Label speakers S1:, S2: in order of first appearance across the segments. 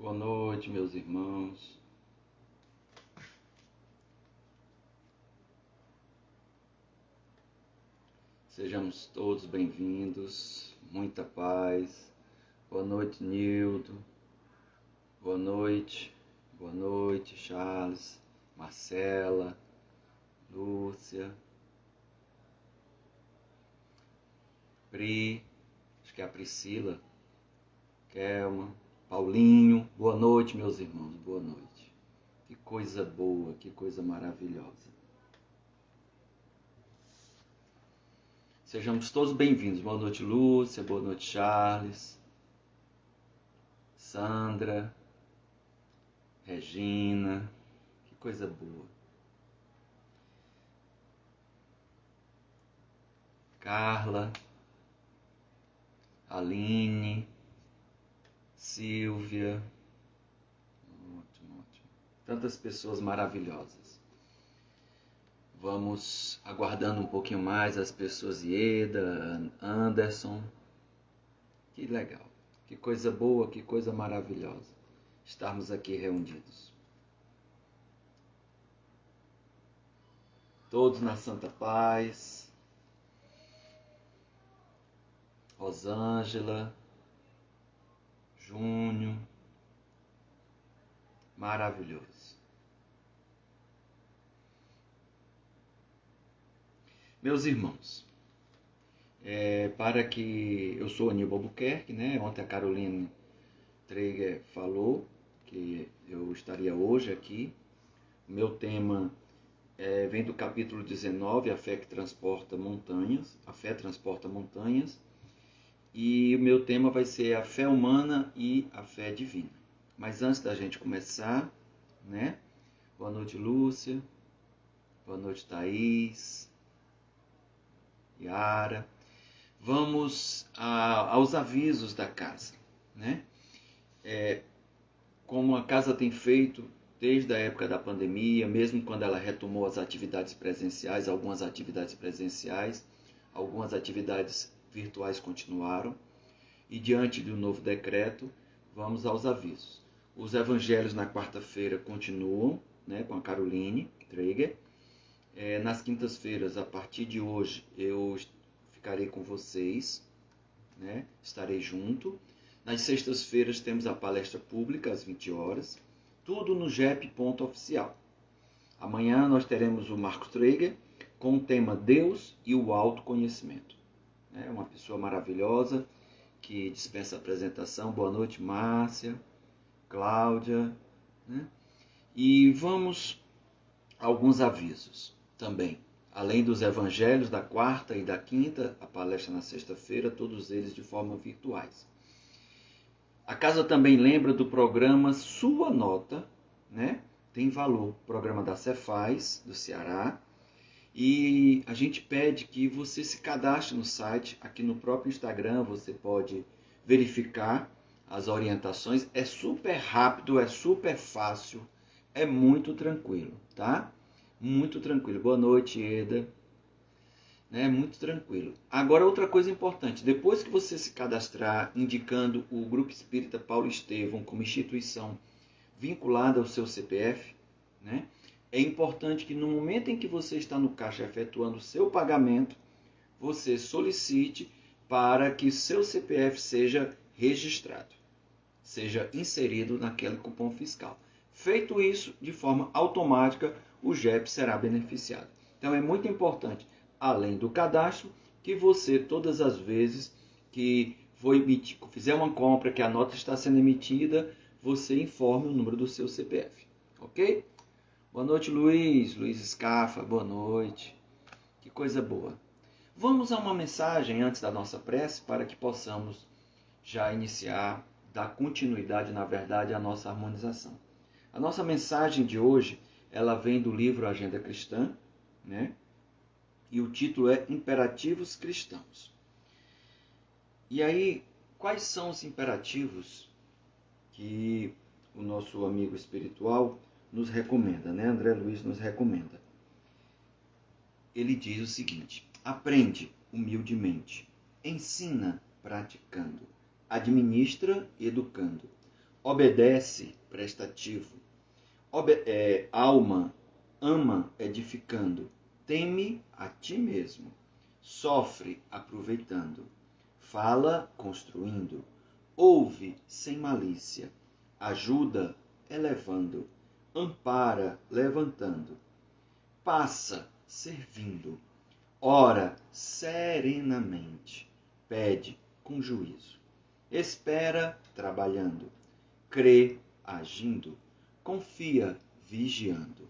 S1: Boa noite, meus irmãos. Sejamos todos bem-vindos. Muita paz. Boa noite, Nildo. Boa noite. Boa noite, Charles, Marcela, Lúcia, Pri, acho que é a Priscila, Kelma, Paulinho. Boa noite, meus irmãos. Boa noite. Que coisa boa, que coisa maravilhosa. Sejamos todos bem-vindos. Boa noite, Lúcia. Boa noite, Charles, Sandra, Regina. Que coisa boa. Carla, Aline, Silvia. Ótimo, ótimo. Tantas pessoas maravilhosas. Vamos aguardando um pouquinho mais as pessoas. Ieda, Anderson. Que legal. Que coisa boa, que coisa maravilhosa estarmos aqui reunidos. Todos na santa paz. Rosângela, Júnior. Maravilhoso. Meus irmãos, para que eu sou Aníbal Albuquerque, né? Ontem a Caroline Traeger falou que eu estaria hoje aqui. O meu tema vem do capítulo 19, A Fé que Transporta Montanhas. A Fé Transporta Montanhas. E o meu tema vai ser a fé humana e a fé divina. Mas antes da gente começar, né? Boa noite, Lúcia. Boa noite, Thaís. Yara. Vamos aos avisos da casa, né? Como a casa tem feito desde a época da pandemia, mesmo quando ela retomou as atividades presenciais, algumas atividades virtuais continuaram. E diante do novo decreto, vamos aos avisos. Os evangelhos na quarta-feira continuam, né, com a Caroline Traeger. Nas quintas-feiras, a partir de hoje, eu ficarei com vocês, né? Estarei junto. Nas sextas-feiras temos a palestra pública às 20 horas, tudo no JEP.oficial. Amanhã nós teremos o Marcos Traeger com o tema Deus e o autoconhecimento. Uma pessoa maravilhosa que dispensa a apresentação. Boa noite, Márcia, Cláudia. Né? E vamos a alguns avisos também. Além dos evangelhos da quarta e da quinta, a palestra na sexta-feira, todos eles de forma virtuais. A casa também lembra do programa Sua Nota, né? Tem valor, programa da Cefaz, do Ceará. E a gente pede que você se cadastre no site, aqui no próprio Instagram você pode verificar as orientações. É super rápido, é super fácil, é muito tranquilo, tá? Muito tranquilo. Boa noite, Eda. Muito tranquilo. Agora, outra coisa importante. Depois que você se cadastrar indicando o Grupo Espírita Paulo Estevão como instituição vinculada ao seu CPF, né, é importante que no momento em que você está no caixa efetuando o seu pagamento, você solicite para que seu CPF seja registrado, seja inserido naquele cupom fiscal. Feito isso, de forma automática, o JEP será beneficiado. Então é muito importante, além do cadastro, que você, todas as vezes que fizer uma compra, que a nota está sendo emitida, você informe o número do seu CPF. Ok? Boa noite, Luiz Scafa, boa noite. Que coisa boa. Vamos a uma mensagem antes da nossa prece, para que possamos já iniciar, dar continuidade, na verdade, à nossa harmonização. A nossa mensagem de hoje, ela vem do livro Agenda Cristã, né? E o título é Imperativos Cristãos. E aí, quais são os imperativos que o nosso amigo espiritual nos recomenda, né? André Luiz nos recomenda. Ele diz o seguinte: aprende humildemente, ensina praticando, administra educando, Obedece, prestativo. Alma, ama, edificando. Teme a ti mesmo. Sofre, aproveitando. Fala, construindo. Ouve, sem malícia. Ajuda, elevando. Ampara, levantando. Passa, servindo. Ora, serenamente. Pede, com juízo. Espera, trabalhando. Crê, agindo. Confia, vigiando.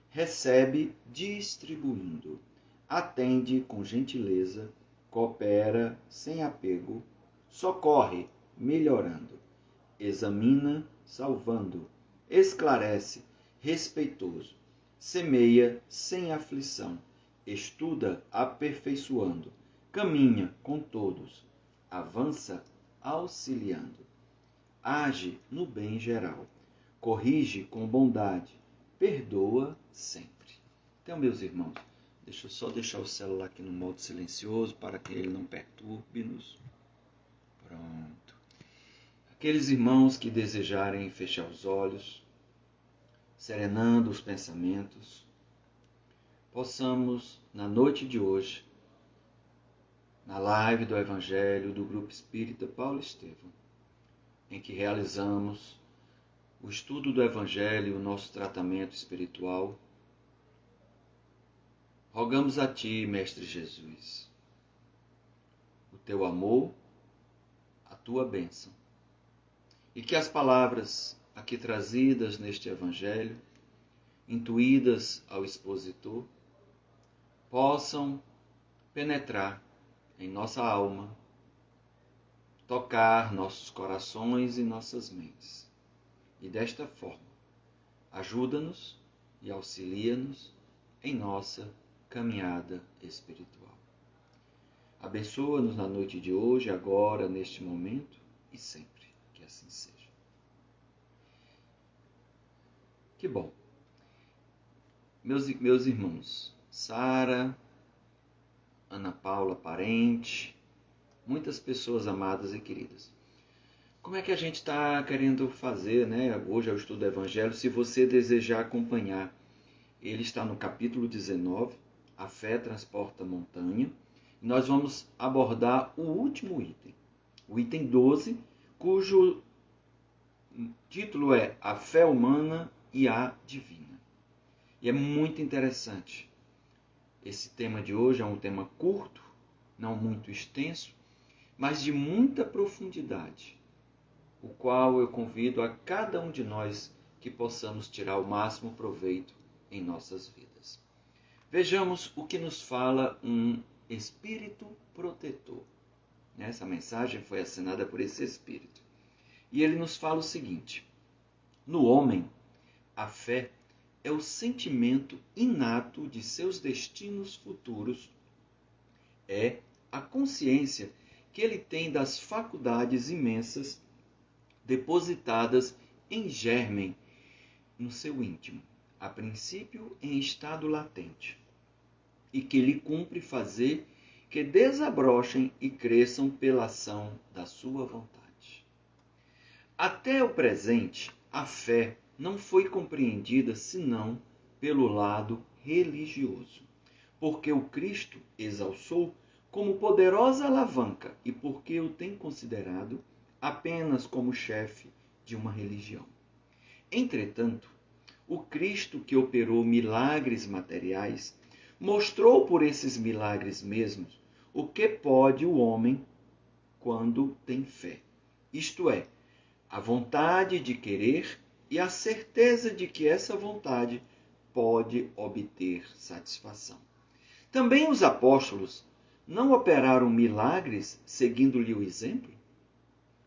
S1: Recebe, distribuindo. Atende com gentileza. Coopera, sem apego. Socorre, melhorando. Examina, salvando. Esclarece, respeitoso. Semeia, sem aflição. Estuda, aperfeiçoando. Caminha com todos. Avança, auxiliando. Age no bem geral. Corrige com bondade. Perdoa sempre. Então, meus irmãos, deixa eu só deixar o celular aqui no modo silencioso para que ele não perturbe-nos. Pronto. Aqueles irmãos que desejarem fechar os olhos, serenando os pensamentos, possamos, na noite de hoje, na live do Evangelho do Grupo Espírita Paulo Estevão, em que realizamos o estudo do Evangelho e o nosso tratamento espiritual, rogamos a Ti, Mestre Jesus, o Teu amor, a Tua bênção, e que as palavras aqui trazidas neste Evangelho, intuídas ao expositor, possam penetrar em nossa alma, tocar nossos corações e nossas mentes. E desta forma, ajuda-nos e auxilia-nos em nossa caminhada espiritual. Abençoa-nos na noite de hoje, agora, neste momento e sempre. Que assim seja. Que bom. Meus irmãos, Sara, Ana Paula, parente, muitas pessoas amadas e queridas. Como é que a gente está querendo fazer, né? Hoje é o estudo do Evangelho. Se você desejar acompanhar, ele está no capítulo 19, A Fé Transporta Montanha. Nós vamos abordar o último item, o item 12, cujo título é A Fé Humana e a Divina. E é muito interessante. Esse tema de hoje é um tema curto, não muito extenso, mas de muita profundidade, o qual eu convido a cada um de nós que possamos tirar o máximo proveito em nossas vidas. Vejamos o que nos fala um espírito protetor. Essa mensagem foi assinada por esse espírito. E ele nos fala o seguinte: no homem, a fé é o sentimento inato de seus destinos futuros, é a consciência que ele tem das faculdades imensas depositadas em germem no seu íntimo, a princípio em estado latente, e que lhe cumpre fazer que desabrochem e cresçam pela ação da sua vontade. Até o presente, a fé não foi compreendida senão pelo lado religioso, porque o Cristo exalçou como poderosa alavanca e porque o tem considerado apenas como chefe de uma religião. Entretanto, o Cristo que operou milagres materiais mostrou por esses milagres mesmos o que pode o homem quando tem fé, isto é, a vontade de querer e a certeza de que essa vontade pode obter satisfação. Também os apóstolos não operaram milagres seguindo-lhe o exemplo?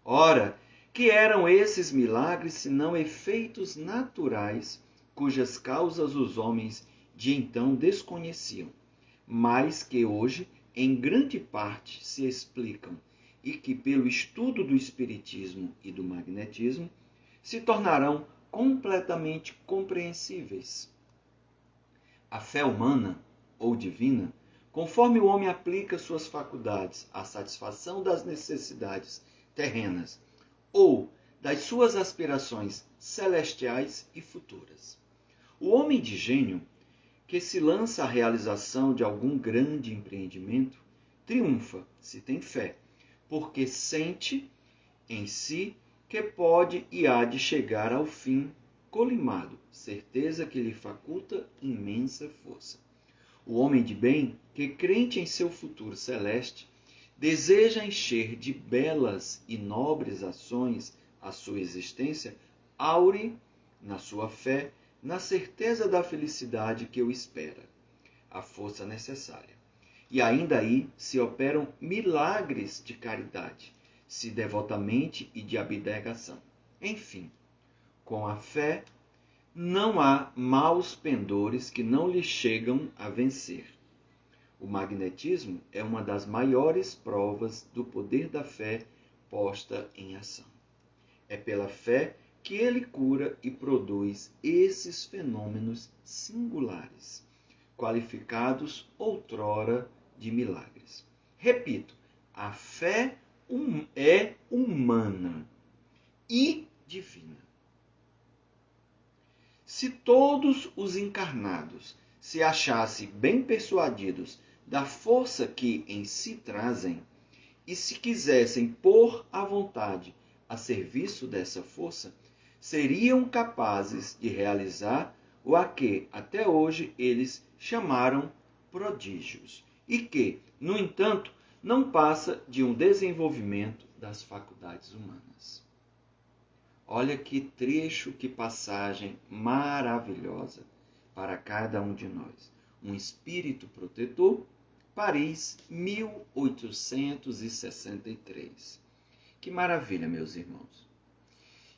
S1: Ora, que eram esses milagres senão efeitos naturais, cujas causas os homens de então desconheciam, mas que hoje, em grande parte, se explicam e que, pelo estudo do espiritismo e do magnetismo, se tornarão completamente compreensíveis. A fé humana, ou divina, conforme o homem aplica suas faculdades à satisfação das necessidades terrenas ou das suas aspirações celestiais e futuras. O homem de gênio, que se lança à realização de algum grande empreendimento, triunfa, se tem fé, porque sente em si que pode e há de chegar ao fim colimado, certeza que lhe faculta imensa força. O homem de bem, que crente em seu futuro celeste, deseja encher de belas e nobres ações a sua existência, aure na sua fé, na certeza da felicidade que o espera, a força necessária. E ainda aí se operam milagres de caridade, se devotamente e de abnegação. Enfim, com a fé, não há maus pendores que não lhe chegam a vencer. O magnetismo é uma das maiores provas do poder da fé posta em ação. É pela fé que ele cura e produz esses fenômenos singulares, qualificados outrora de milagres. Repito, a fé é humana e divina. Se todos os encarnados se achassem bem persuadidos da força que em si trazem, e se quisessem pôr à vontade a serviço dessa força, seriam capazes de realizar o a que até hoje eles chamaram prodígios, e que, no entanto, não passa de um desenvolvimento das faculdades humanas. Olha que trecho, que passagem maravilhosa para cada um de nós. Um espírito protetor, Paris, 1863. Que maravilha, meus irmãos.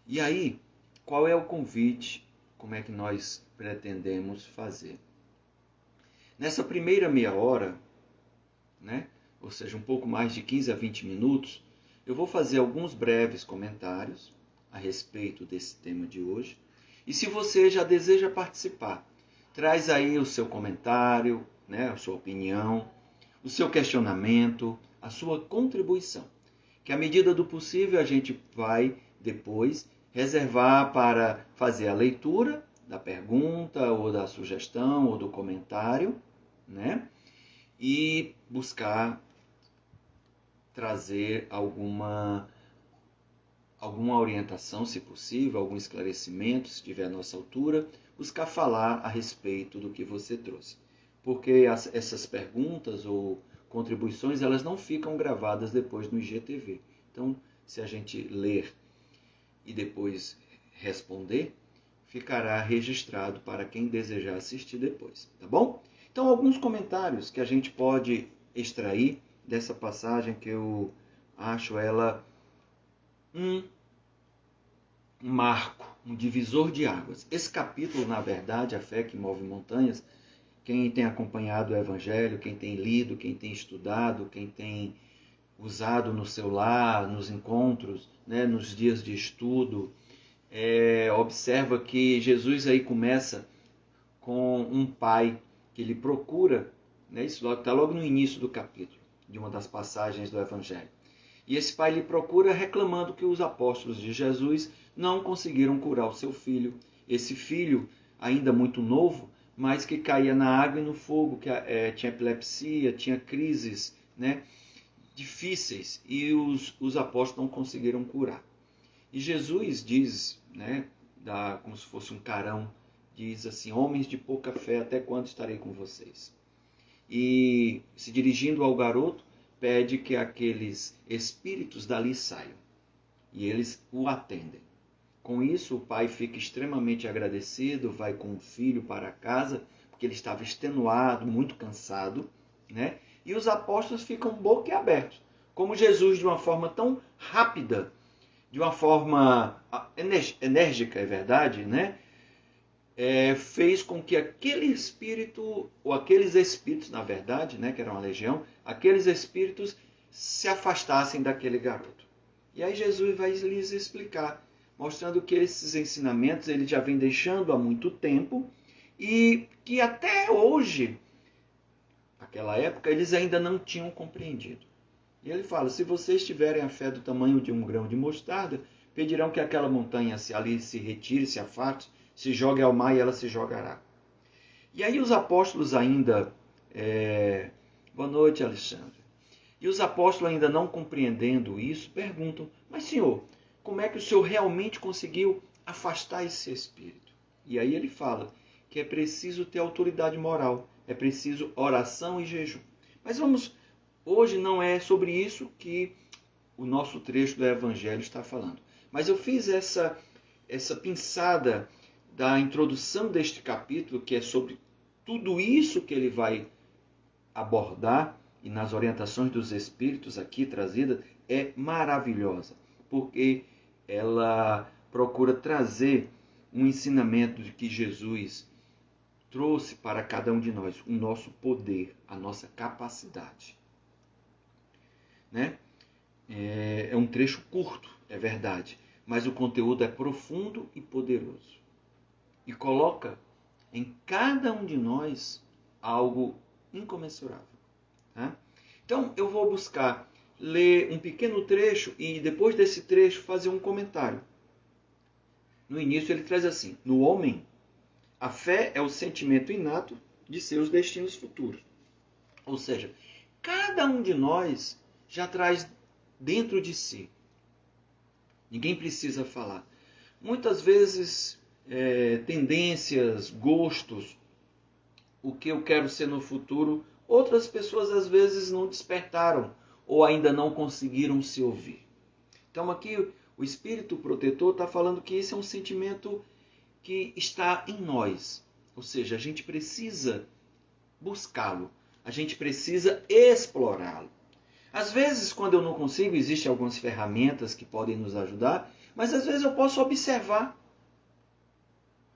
S1: E aí, qual é o convite? Como é que nós pretendemos fazer? Nessa primeira meia hora, né, ou seja, um pouco mais de 15 a 20 minutos, eu vou fazer alguns breves comentários a respeito desse tema de hoje. E se você já deseja participar, traz aí o seu comentário, né, a sua opinião, o seu questionamento, a sua contribuição, que à medida do possível a gente vai depois reservar para fazer a leitura da pergunta ou da sugestão ou do comentário, né? E buscar trazer alguma orientação, se possível, algum esclarecimento, se estiver à nossa altura, buscar falar a respeito do que você trouxe. Porque essas perguntas ou contribuições, elas não ficam gravadas depois no IGTV. Então, se a gente ler e depois responder, ficará registrado para quem desejar assistir depois, tá bom? Então, alguns comentários que a gente pode extrair dessa passagem, que eu acho ela um marco, um divisor de águas. Esse capítulo, na verdade, A Fé que Move Montanhas, quem tem acompanhado o Evangelho, quem tem lido, quem tem estudado, quem tem usado no seu lar, nos encontros, né, nos dias de estudo, observa que Jesus aí começa com um pai que ele procura, né, isso está logo no início do capítulo, de uma das passagens do Evangelho. E esse pai lhe procura reclamando que os apóstolos de Jesus não conseguiram curar o seu filho. Esse filho, ainda muito novo, mas que caía na água e no fogo, que tinha epilepsia, tinha crises, né, difíceis, e os apóstolos não conseguiram curar. E Jesus diz, né, como se fosse um carão, diz assim: homens de pouca fé, até quando estarei com vocês? E, se dirigindo ao garoto, pede que aqueles espíritos dali saiam. E eles o atendem. Com isso, o pai fica extremamente agradecido, vai com o filho para casa, porque ele estava extenuado, muito cansado, né? E os apóstolos ficam boquiabertos. Como Jesus, de uma forma tão rápida, de uma forma enérgica, é verdade, né? Fez com que aquele espírito, ou aqueles espíritos, na verdade, né, que era uma legião, aqueles espíritos se afastassem daquele garoto. E aí Jesus vai lhes explicar, mostrando que esses ensinamentos ele já vem deixando há muito tempo e que até hoje, naquela época, eles ainda não tinham compreendido. E ele fala: se vocês tiverem a fé do tamanho de um grão de mostarda, pedirão que aquela montanha ali se retire, se afaste, se jogue ao mar e ela se jogará. E aí os apóstolos ainda... Boa noite, Alexandre. E os apóstolos ainda não compreendendo isso, perguntam, mas Senhor, como é que o Senhor realmente conseguiu afastar esse espírito? E aí ele fala que é preciso ter autoridade moral, é preciso oração e jejum. Mas hoje não é sobre isso que o nosso trecho do Evangelho está falando. Mas eu fiz essa pinçada da introdução deste capítulo, que é sobre tudo isso que ele vai abordar, e nas orientações dos Espíritos aqui trazidas, é maravilhosa, porque ela procura trazer um ensinamento de que Jesus trouxe para cada um de nós, o nosso poder, a nossa capacidade. Né? É um trecho curto, é verdade, mas o conteúdo é profundo e poderoso. E coloca em cada um de nós algo incomensurável. Tá? Então eu vou buscar ler um pequeno trecho e depois desse trecho fazer um comentário. No início ele traz assim: no homem, a fé é o sentimento inato de seus destinos futuros. Ou seja, cada um de nós já traz dentro de si. Ninguém precisa falar. Muitas vezes, tendências, gostos, o que eu quero ser no futuro, outras pessoas às vezes não despertaram ou ainda não conseguiram se ouvir. Então aqui o Espírito Protetor está falando que esse é um sentimento que está em nós. Ou seja, a gente precisa buscá-lo, a gente precisa explorá-lo. Às vezes, quando eu não consigo, existem algumas ferramentas que podem nos ajudar, mas às vezes eu posso observar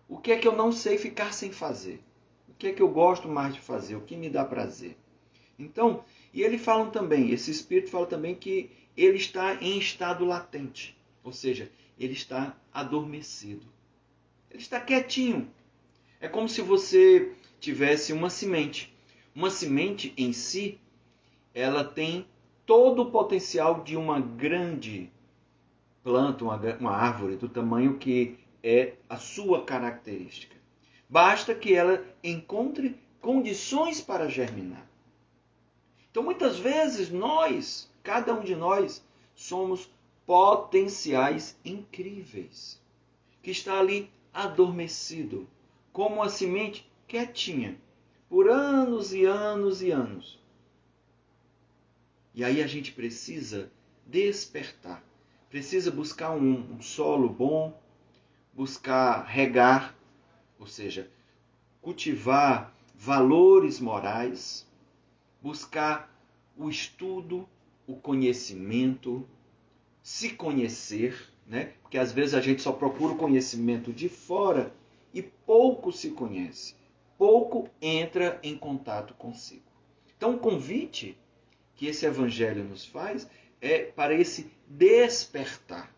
S1: o que é que eu não sei ficar sem fazer. O que é que eu gosto mais de fazer, o que me dá prazer. Então, e ele fala também, esse Espírito fala também que ele está em estado latente, ou seja, ele está adormecido. Ele está quietinho. É como se você tivesse uma semente. Uma semente em si, ela tem todo o potencial de uma grande planta, uma árvore do tamanho que é a sua característica. Basta que ela encontre condições para germinar. Então, muitas vezes, cada um de nós, somos potenciais incríveis, que está ali adormecido, como uma semente quietinha, por anos e anos e anos. E aí a gente precisa despertar, precisa buscar um solo bom, buscar regar, ou seja, cultivar valores morais, buscar o estudo, o conhecimento, se conhecer, né? Porque às vezes a gente só procura o conhecimento de fora e pouco se conhece, pouco entra em contato consigo. Então o convite que esse Evangelho nos faz é para esse despertar,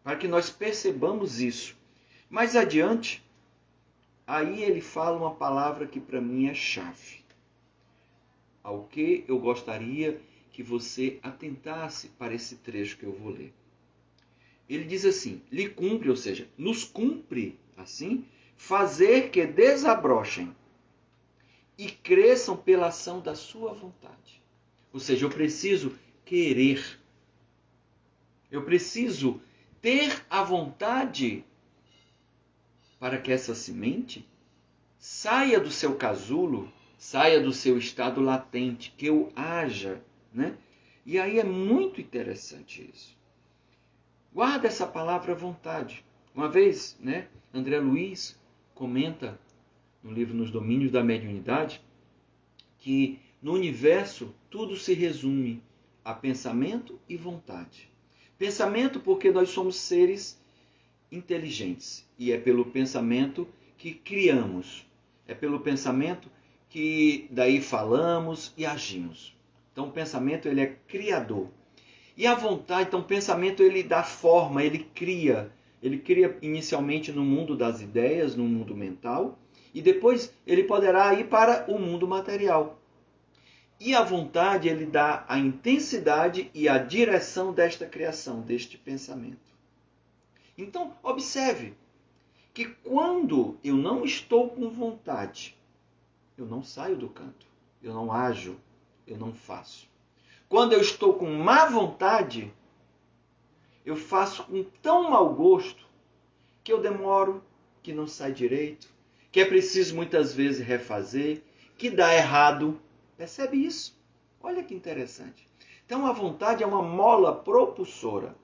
S1: para que nós percebamos isso. Mais adiante, aí ele fala uma palavra que para mim é chave, ao que eu gostaria que você atentasse para esse trecho que eu vou ler. Ele diz assim, lhe cumpre, ou seja, nos cumpre, assim, fazer que desabrochem e cresçam pela ação da sua vontade. Ou seja, eu preciso querer. Eu preciso ter a vontade para que essa semente saia do seu casulo, saia do seu estado latente, que eu haja, né? E aí é muito interessante isso. Guarda essa palavra vontade. Uma vez, né, André Luiz comenta no livro Nos Domínios da Mediunidade que no universo tudo se resume a pensamento e vontade. Pensamento porque nós somos seres inteligentes e é pelo pensamento que criamos. É pelo pensamento que daí falamos e agimos. Então o pensamento ele é criador. E a vontade, então o pensamento ele dá forma, ele cria. Ele cria inicialmente no mundo das ideias, no mundo mental, e depois ele poderá ir para o mundo material. E a vontade ele dá a intensidade e a direção desta criação, deste pensamento. Então, observe que quando eu não estou com vontade, eu não saio do canto, eu não ajo, eu não faço. Quando eu estou com má vontade, eu faço com tão mau gosto que eu demoro, que não sai direito, que é preciso muitas vezes refazer, que dá errado. Percebe isso? Olha que interessante. Então a vontade é uma mola propulsora.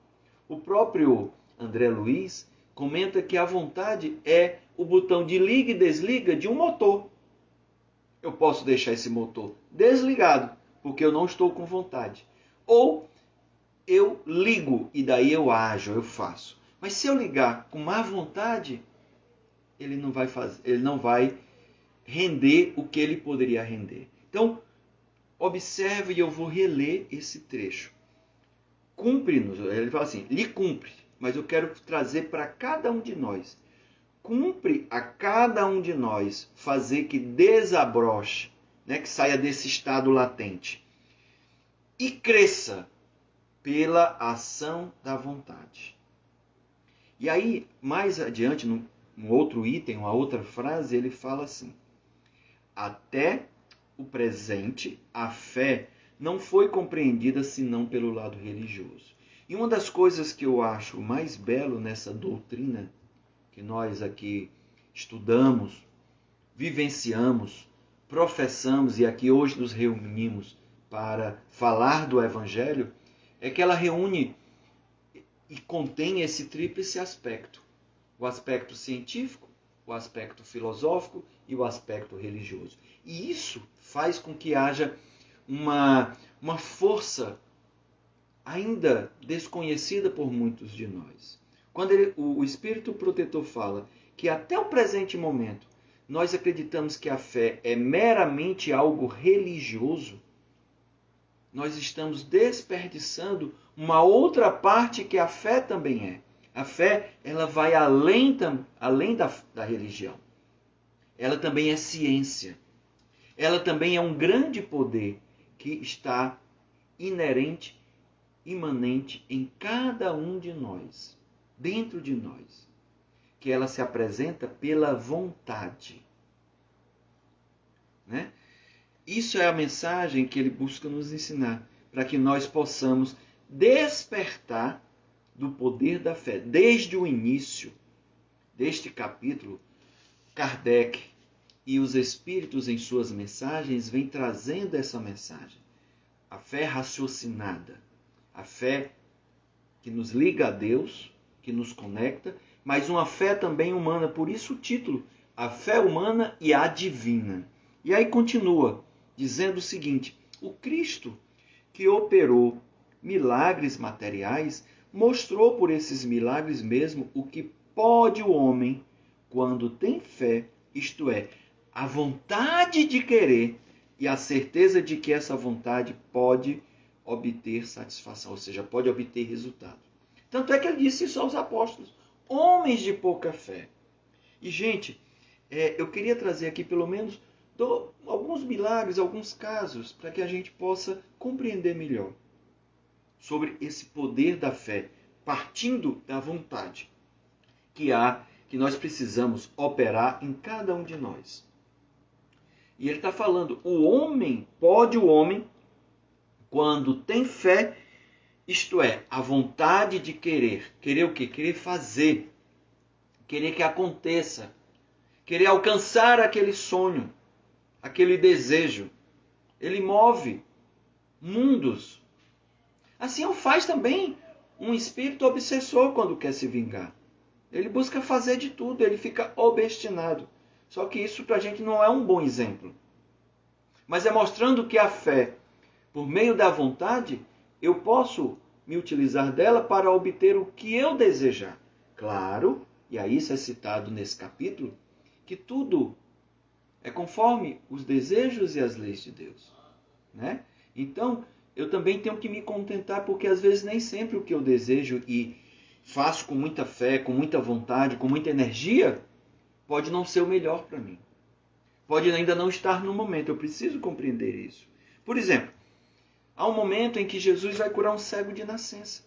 S1: O próprio André Luiz comenta que a vontade é o botão de liga e desliga de um motor. Eu posso deixar esse motor desligado, porque eu não estou com vontade. Ou eu ligo e daí eu ajo, eu faço. Mas se eu ligar com má vontade, ele não vai render o que ele poderia render. Então, observe e eu vou reler esse trecho. Cumpre-nos, ele fala assim, lhe cumpre, mas eu quero trazer para cada um de nós. Cumpre a cada um de nós fazer que desabroche, que saia desse estado latente e cresça pela ação da vontade. E aí, mais adiante, num outro item, uma outra frase, ele fala assim: até o presente, a fé não foi compreendida senão pelo lado religioso. E uma das coisas que eu acho mais belo nessa doutrina que nós aqui estudamos, vivenciamos, professamos e aqui hoje nos reunimos para falar do Evangelho, é que ela reúne e contém esse tríplice aspecto. O aspecto científico, o aspecto filosófico e o aspecto religioso. E isso faz com que haja uma força ainda desconhecida por muitos de nós. Quando o Espírito Protetor fala que até o presente momento nós acreditamos que a fé é meramente algo religioso, nós estamos desperdiçando uma outra parte que a fé também é. A fé, ela vai além da religião. Ela também é ciência. Ela também é um grande poder que está inerente, imanente em cada um de nós, dentro de nós, que ela se apresenta pela vontade. Né? Isso é a mensagem que ele busca nos ensinar, para que nós possamos despertar do poder da fé. Desde o início deste capítulo, Kardec e os Espíritos em suas mensagens vêm trazendo essa mensagem. A fé raciocinada, a fé que nos liga a Deus, que nos conecta, mas uma fé também humana. Por isso o título, a fé humana e a divina. E aí continua dizendo o seguinte: o Cristo que operou milagres materiais mostrou por esses milagres mesmo o que pode o homem quando tem fé, isto é, a vontade de querer e a certeza de que essa vontade pode obter satisfação, ou seja, pode obter resultado. Tanto é que ele disse isso aos apóstolos, homens de pouca fé. E, gente, eu queria trazer aqui pelo menos alguns milagres, alguns casos, para que a gente possa compreender melhor sobre esse poder da fé, partindo da vontade que nós precisamos operar em cada um de nós. E ele está falando, o homem, quando tem fé, isto é, a vontade de querer. Querer o quê? Querer fazer. Querer que aconteça. Querer alcançar aquele sonho, aquele desejo. Ele move mundos. Assim o faz também um espírito obsessor quando quer se vingar. Ele busca fazer de tudo, ele fica obstinado. Só que isso para a gente não é um bom exemplo. Mas é mostrando que a fé, por meio da vontade, eu posso me utilizar dela para obter o que eu desejar. Claro, e aí isso é citado nesse capítulo, que tudo é conforme os desejos e as leis de Deus. Né? Então, eu também tenho que me contentar, porque às vezes nem sempre o que eu desejo e faço com muita fé, com muita vontade, com muita energia, pode não ser o melhor para mim. Pode ainda não estar no momento. Eu preciso compreender isso. Por exemplo, há um momento em que Jesus vai curar um cego de nascença.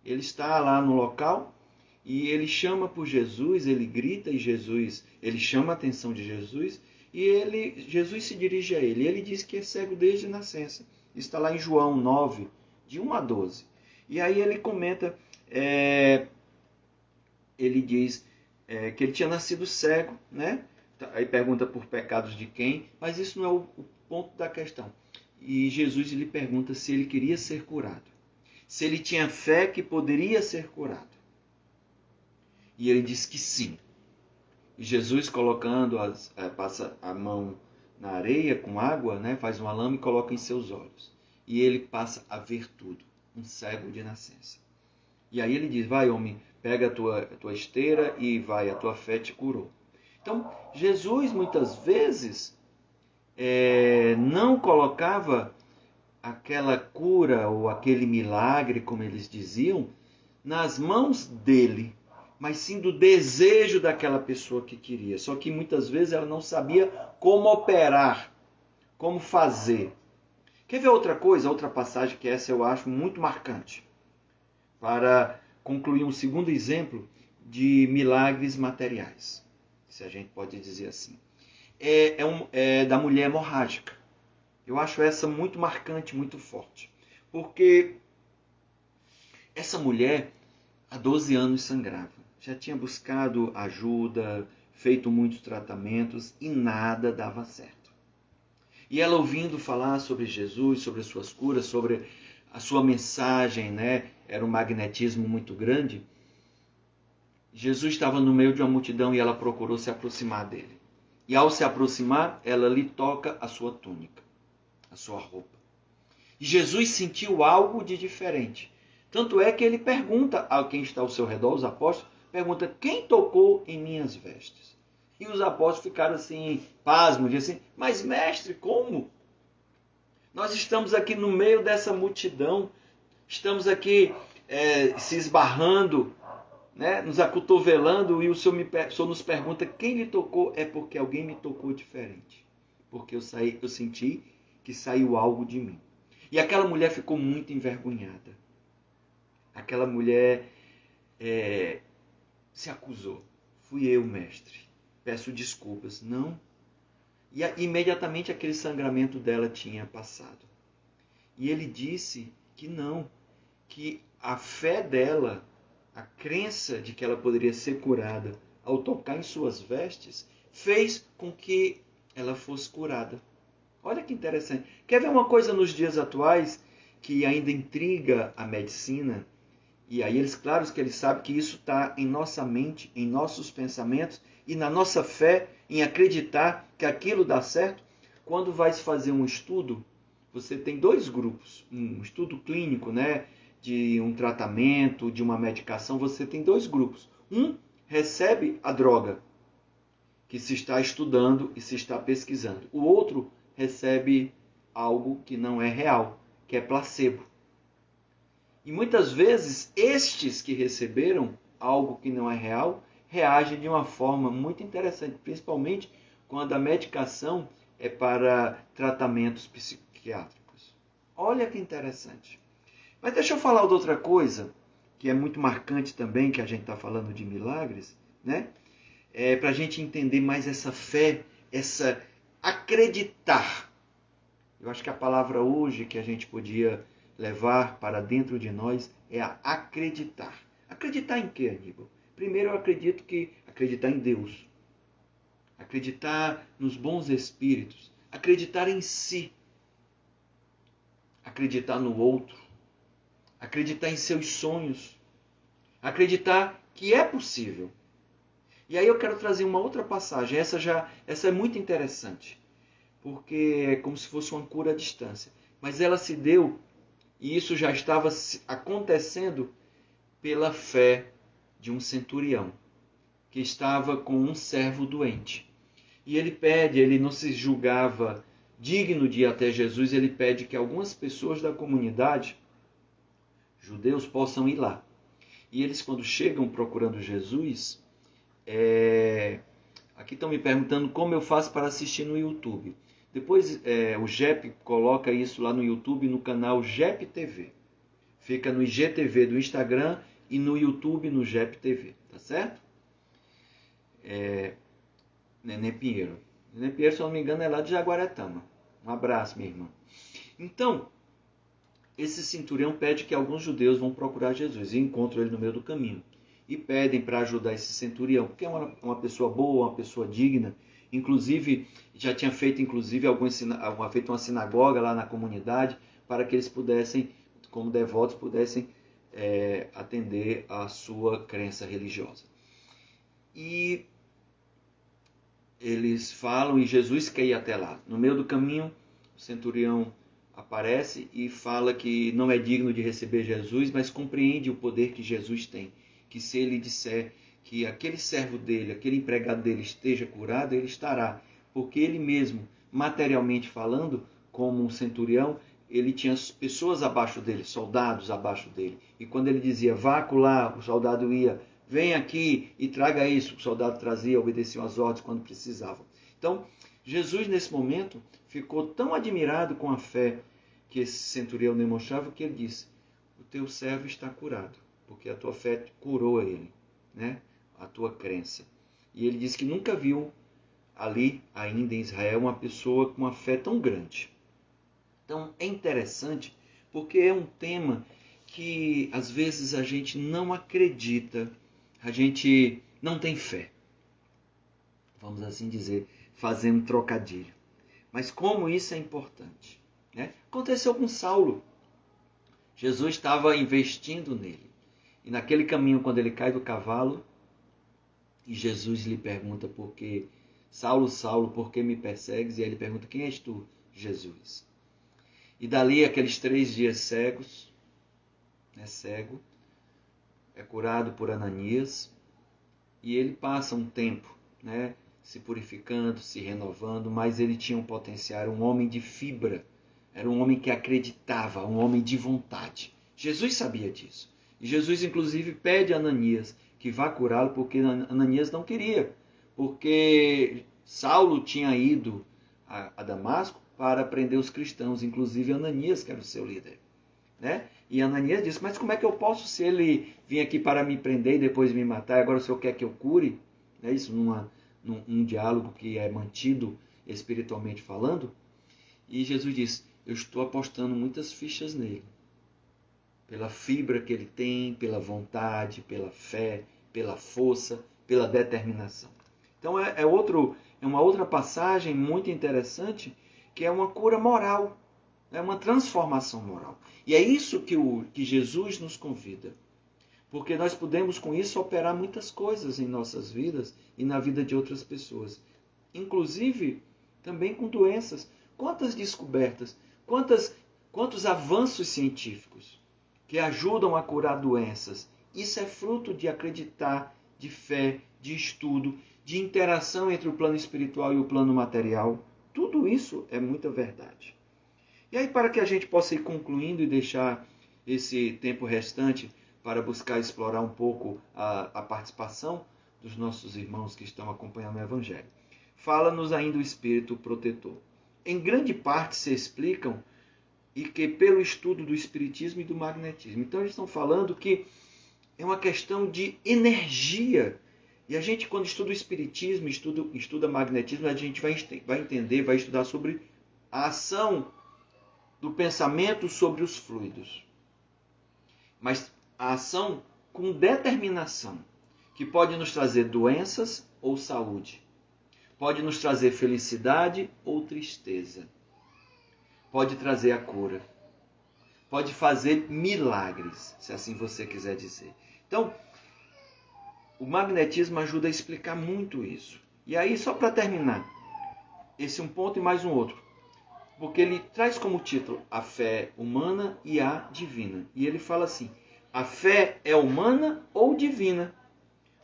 S1: Ele está lá no local e ele chama por Jesus, ele grita e ele chama a atenção de Jesus, e Jesus se dirige a ele. Ele diz que é cego desde a nascença. Está lá em João 9, de 1 a 12. E aí ele comenta, ele diz que ele tinha nascido cego, né? Aí pergunta por pecados de quem, mas isso não é o ponto da questão. E Jesus lhe pergunta se ele queria ser curado, se ele tinha fé que poderia ser curado. E ele diz que sim. E Jesus, passa a mão na areia com água, né, faz uma lama e coloca em seus olhos. E ele passa a ver tudo, um cego de nascença. E aí ele diz, vai homem, pega a tua esteira e vai, a tua fé te curou. Então, Jesus muitas vezes não colocava aquela cura ou aquele milagre, como eles diziam, nas mãos dele, mas sim do desejo daquela pessoa que queria. Só que muitas vezes ela não sabia como operar, como fazer. Quer ver outra coisa, outra passagem que essa eu acho muito marcante, para concluir um segundo exemplo de milagres materiais, se a gente pode dizer assim. É da mulher hemorrágica. Eu acho essa muito marcante, muito forte. Porque essa mulher, há 12 anos sangrava. Já tinha buscado ajuda, feito muitos tratamentos e nada dava certo. E ela ouvindo falar sobre Jesus, sobre as suas curas, sobre a sua mensagem, né? Era um magnetismo muito grande. Jesus estava no meio de uma multidão e ela procurou se aproximar dele. E ao se aproximar, ela lhe toca a sua túnica, a sua roupa. E Jesus sentiu algo de diferente. Tanto é que ele pergunta a quem está ao seu redor, os apóstolos, pergunta, quem tocou em minhas vestes? E os apóstolos ficaram assim, pasmos, dizem assim, mas mestre, como? Nós estamos aqui no meio dessa multidão, estamos aqui se esbarrando, né, nos acotovelando, e o Senhor nos pergunta, quem lhe tocou? É porque alguém me tocou diferente. Porque eu senti que saiu algo de mim. E aquela mulher ficou muito envergonhada. Aquela mulher se acusou. Fui eu, mestre. Peço desculpas. Não. E imediatamente aquele sangramento dela tinha passado. E ele disse que não. Que a fé dela, a crença de que ela poderia ser curada ao tocar em suas vestes, fez com que ela fosse curada. Olha que interessante. Quer ver uma coisa nos dias atuais que ainda intriga a medicina? E aí, claro que eles sabem que isso está em nossa mente, em nossos pensamentos e na nossa fé em acreditar que aquilo dá certo. Quando vai se fazer um estudo, você tem dois grupos. Um estudo clínico, né, de um tratamento, de uma medicação, você tem dois grupos. Um recebe a droga que se está estudando e se está pesquisando. O outro recebe algo que não é real, que é placebo. E muitas vezes, estes que receberam algo que não é real, reagem de uma forma muito interessante, principalmente quando a medicação é para tratamentos psiquiátricos. Olha que interessante. Mas deixa eu falar de outra coisa, que é muito marcante também, que a gente está falando de milagres, né? Para a gente entender mais essa fé, essa acreditar. Eu acho que a palavra hoje que a gente podia levar para dentro de nós é a acreditar. Acreditar em quê, Aníbal? Primeiro eu acredito que acreditar em Deus. Acreditar nos bons espíritos. Acreditar em si. Acreditar no outro. Acreditar em seus sonhos. Acreditar que é possível. E aí eu quero trazer uma outra passagem. Essa é muito interessante. Porque é como se fosse uma cura à distância. Mas ela se deu, e isso já estava acontecendo pela fé de um centurião, que estava com um servo doente. E ele não se julgava digno de ir até Jesus, ele pede que algumas pessoas da comunidade, judeus, possam ir lá. E eles, quando chegam procurando Jesus, aqui estão me perguntando como eu faço para assistir no YouTube. Depois o JEP coloca isso lá no YouTube, no canal JEP TV. Fica no IGTV do Instagram e no YouTube, no JEP TV, tá certo? Nenê Pinheiro. Nenê Pinheiro, se eu não me engano, é lá de Jaguaretama. Um abraço, minha irmã. Então, esse centurião pede que alguns judeus vão procurar Jesus e encontram ele no meio do caminho. E pedem para ajudar esse centurião, porque é uma pessoa boa, uma pessoa digna. Inclusive, já tinha feito uma sinagoga lá na comunidade para que eles pudessem, como devotos, pudessem atender a sua crença religiosa. E eles falam e Jesus quer ir até lá. No meio do caminho, o centurião aparece e fala que não é digno de receber Jesus, mas compreende o poder que Jesus tem. Que se ele disser que aquele servo dele, aquele empregado dele esteja curado, ele estará. Porque ele mesmo, materialmente falando, como um centurião, ele tinha pessoas abaixo dele, soldados abaixo dele. E quando ele dizia, vá acolá, o soldado ia, vem aqui e traga isso. O soldado trazia, obedeciam às ordens quando precisavam. Então, Jesus, nesse momento, ficou tão admirado com a fé que esse centurião demonstrava que ele disse, o teu servo está curado, porque a tua fé curou ele, né? A tua crença. E ele disse que nunca viu ali, ainda em Israel, uma pessoa com uma fé tão grande. Então, é interessante, porque é um tema que, às vezes, a gente não acredita, a gente não tem fé. Vamos assim dizer, fazendo trocadilho. Mas como isso é importante, né? Aconteceu com Saulo. Jesus estava investindo nele. E naquele caminho, quando ele cai do cavalo, e Jesus lhe pergunta por que, Saulo, Saulo, por que me persegues? E ele pergunta, quem és tu? Jesus. E dali, aqueles 3 dias cegos, cego, é curado por Ananias, e ele passa um tempo, se purificando, se renovando, mas ele tinha um potencial, era um homem de fibra, era um homem que acreditava, um homem de vontade. Jesus sabia disso. E Jesus, inclusive, pede a Ananias que vá curá-lo, porque Ananias não queria, porque Saulo tinha ido a Damasco para prender os cristãos, inclusive Ananias, que era o seu líder. E Ananias disse, mas como é que eu posso, se ele vir aqui para me prender e depois me matar, agora o senhor quer que eu cure? Isso num diálogo que é mantido espiritualmente falando. E Jesus diz, eu estou apostando muitas fichas nele. Pela fibra que ele tem, pela vontade, pela fé, pela força, pela determinação. Então é uma outra passagem muito interessante, que é uma cura moral, é uma transformação moral. E é isso que Jesus nos convida. Porque nós podemos com isso operar muitas coisas em nossas vidas e na vida de outras pessoas. Inclusive também com doenças. Quantas descobertas, quantos avanços científicos que ajudam a curar doenças. Isso é fruto de acreditar, de fé, de estudo, de interação entre o plano espiritual e o plano material. Tudo isso é muita verdade. E aí, para que a gente possa ir concluindo e deixar esse tempo restante para buscar explorar um pouco a participação dos nossos irmãos que estão acompanhando o Evangelho. Fala-nos ainda o Espírito protetor. Em grande parte se explicam e que pelo estudo do Espiritismo e do Magnetismo. Então eles estão falando que é uma questão de energia. E a gente, quando estuda o Espiritismo, estuda Magnetismo, a gente vai entender, vai estudar sobre a ação do pensamento sobre os fluidos. Mas a ação com determinação, que pode nos trazer doenças ou saúde. Pode nos trazer felicidade ou tristeza. Pode trazer a cura. Pode fazer milagres, se assim você quiser dizer. Então, o magnetismo ajuda a explicar muito isso. E aí, só para terminar, esse um ponto e mais um outro. Porque ele traz como título a fé humana e a divina. E ele fala assim, a fé é humana ou divina,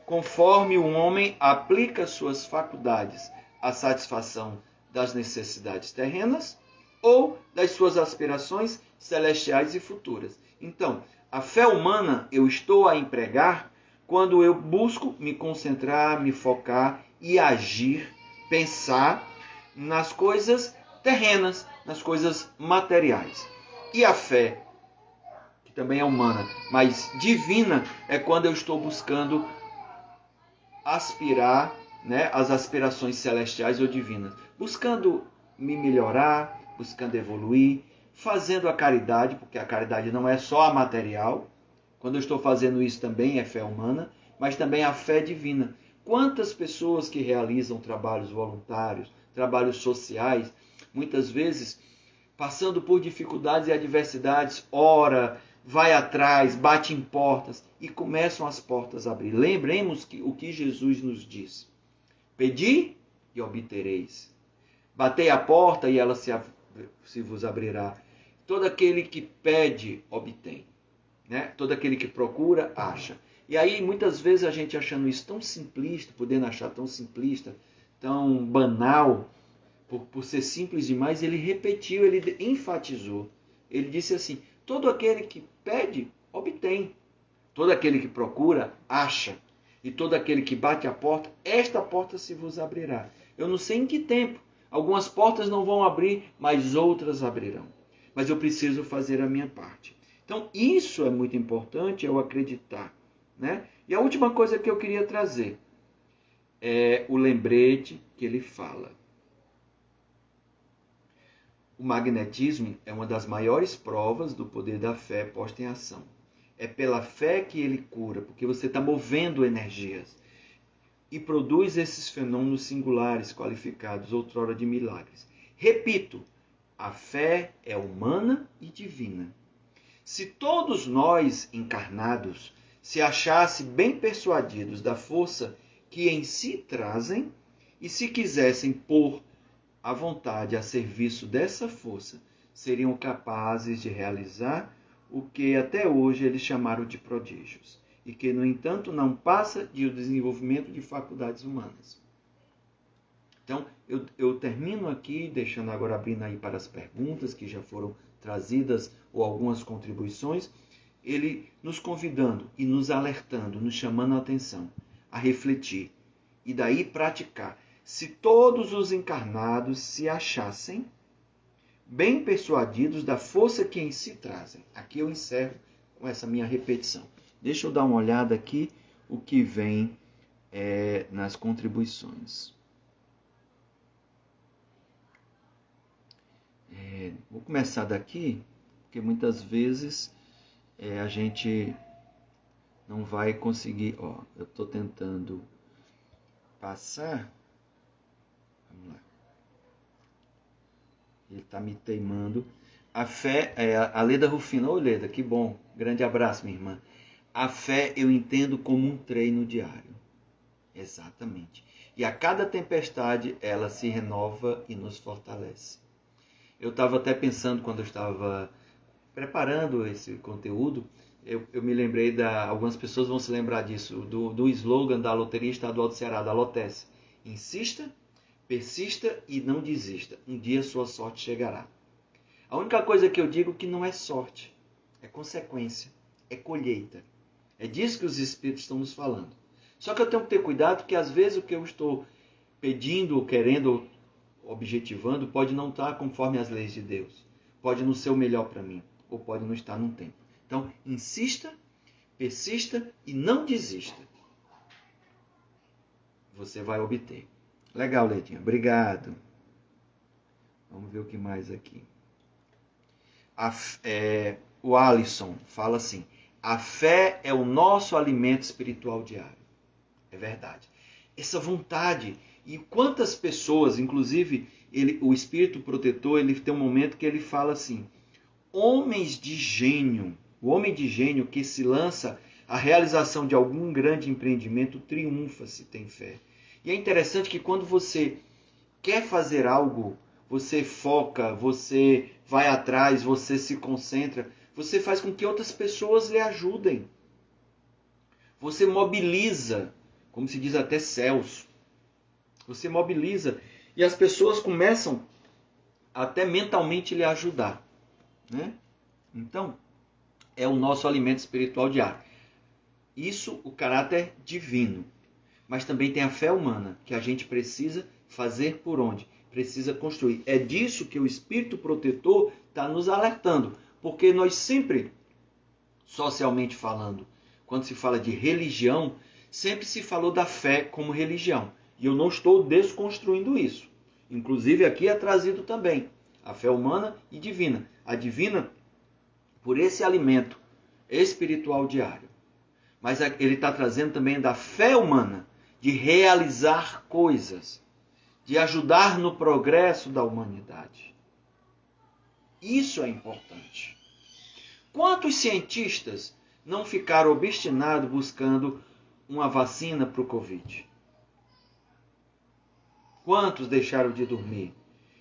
S1: conforme o homem aplica suas faculdades à satisfação das necessidades terrenas ou das suas aspirações celestiais e futuras. Então, a fé humana eu estou a empregar quando eu busco me concentrar, me focar e agir, pensar nas coisas terrenas, nas coisas materiais. E a fé que também é humana, mas divina é quando eu estou buscando aspirar, né, as aspirações celestiais ou divinas, buscando me melhorar, buscando evoluir, fazendo a caridade, porque a caridade não é só a material. Quando eu estou fazendo isso também é fé humana, mas também a fé divina. Quantas pessoas que realizam trabalhos voluntários, trabalhos sociais, muitas vezes passando por dificuldades e adversidades, ora, vai atrás, bate em portas e começam as portas a abrir. Lembremos que o que Jesus nos diz: pedi e obtereis. Batei a porta e ela se vos abrirá. Todo aquele que pede, obtém. Né? Todo aquele que procura, acha. E aí, muitas vezes, a gente achando isso tão simplista, podendo achar tão simplista, tão banal, por ser simples demais, ele repetiu, ele enfatizou. Ele disse assim: todo aquele que pede, obtém. Todo aquele que procura, acha. E todo aquele que bate a porta, esta porta se vos abrirá. Eu não sei em que tempo. Algumas portas não vão abrir, mas outras abrirão. Mas eu preciso fazer a minha parte. Então, isso é muito importante, eu acreditar. Né? E a última coisa que eu queria trazer é o lembrete que ele fala. O magnetismo é uma das maiores provas do poder da fé posta em ação. É pela fé que ele cura, porque você está movendo energias e produz esses fenômenos singulares, qualificados outrora de milagres. Repito, a fé é humana e divina. Se todos nós, encarnados, se achassem bem persuadidos da força que em si trazem, e se quisessem pôr a vontade a serviço dessa força, seriam capazes de realizar o que até hoje eles chamaram de prodígios, e que, no entanto, não passa de o desenvolvimento de faculdades humanas. Então, eu termino aqui, deixando agora abrindo aí para as perguntas que já foram trazidas, ou algumas contribuições, ele nos convidando e nos alertando, nos chamando a atenção, a refletir, e daí praticar. Se todos os encarnados se achassem bem persuadidos da força que em si trazem. Aqui eu encerro com essa minha repetição. Deixa eu dar uma olhada aqui o que vem nas contribuições. Vou começar daqui, porque muitas vezes a gente não vai conseguir. Eu estou tentando passar. Vamos lá. Ele está me teimando. A fé, a Leda Rufino. Ô Leda, que bom. Grande abraço, minha irmã. A fé eu entendo como um treino diário. Exatamente. E a cada tempestade ela se renova e nos fortalece. Eu estava até pensando, quando eu estava preparando esse conteúdo, eu me lembrei algumas pessoas vão se lembrar disso, do slogan da Loteria Estadual do Ceará, da Lotesse. Insista, persista e não desista. Um dia sua sorte chegará. A única coisa que eu digo que não é sorte, é consequência, é colheita. É disso que os Espíritos estão nos falando. Só que eu tenho que ter cuidado, porque às vezes o que eu estou pedindo, querendo, objetivando, pode não estar conforme as leis de Deus. Pode não ser o melhor para mim, ou pode não estar num tempo. Então, insista, persista e não desista. Você vai obter. Legal, Ledinha. Obrigado. Vamos ver o que mais aqui. O Alisson fala assim: a fé é o nosso alimento espiritual diário. É verdade. Essa vontade. E quantas pessoas, inclusive o espírito protetor, ele tem um momento que ele fala assim: homens de gênio, o homem de gênio que se lança à realização de algum grande empreendimento triunfa se tem fé. E é interessante que quando você quer fazer algo, você foca, você vai atrás, você se concentra, você faz com que outras pessoas lhe ajudem. Você mobiliza, como se diz até céus. Você mobiliza e as pessoas começam até mentalmente lhe ajudar. Né? Então, é o nosso alimento espiritual diário. Isso, o caráter divino. Mas também tem a fé humana, que a gente precisa fazer por onde? Precisa construir. É disso que o Espírito Protetor está nos alertando. Porque nós sempre socialmente falando, quando se fala de religião, sempre se falou da fé como religião. E eu não estou desconstruindo isso. Inclusive aqui é trazido também a fé humana e divina. A divina por esse alimento espiritual diário. Mas ele está trazendo também da fé humana, de realizar coisas, de ajudar no progresso da humanidade. Isso é importante. Quantos cientistas não ficaram obstinados buscando uma vacina para o Covid? Quantos deixaram de dormir?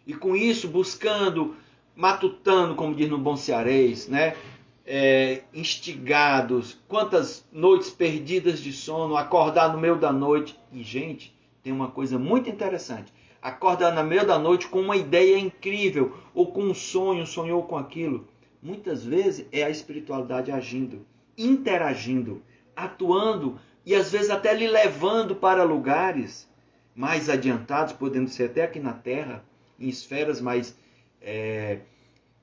S1: E com isso buscando, matutando, como diz no bom cearês, né? Instigados, quantas noites perdidas de sono, acordar no meio da noite. E, gente, tem uma coisa muito interessante. Acordar no meio da noite com uma ideia incrível, ou com um sonho, sonhou com aquilo. Muitas vezes é a espiritualidade agindo, interagindo, atuando e às vezes até lhe levando para lugares mais adiantados, podendo ser até aqui na Terra, em esferas mais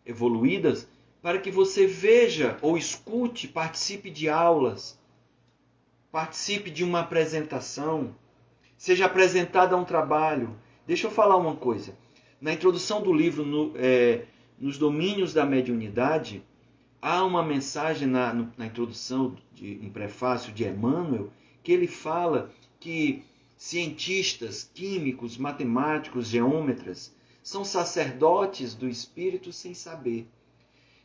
S1: evoluídas, para que você veja ou escute, participe de aulas, participe de uma apresentação, seja apresentado a um trabalho. Deixa eu falar uma coisa. Na introdução do livro, nos domínios da mediunidade, há uma mensagem na introdução, um prefácio de Emmanuel, que ele fala que cientistas, químicos, matemáticos, geômetras, são sacerdotes do Espírito sem saber.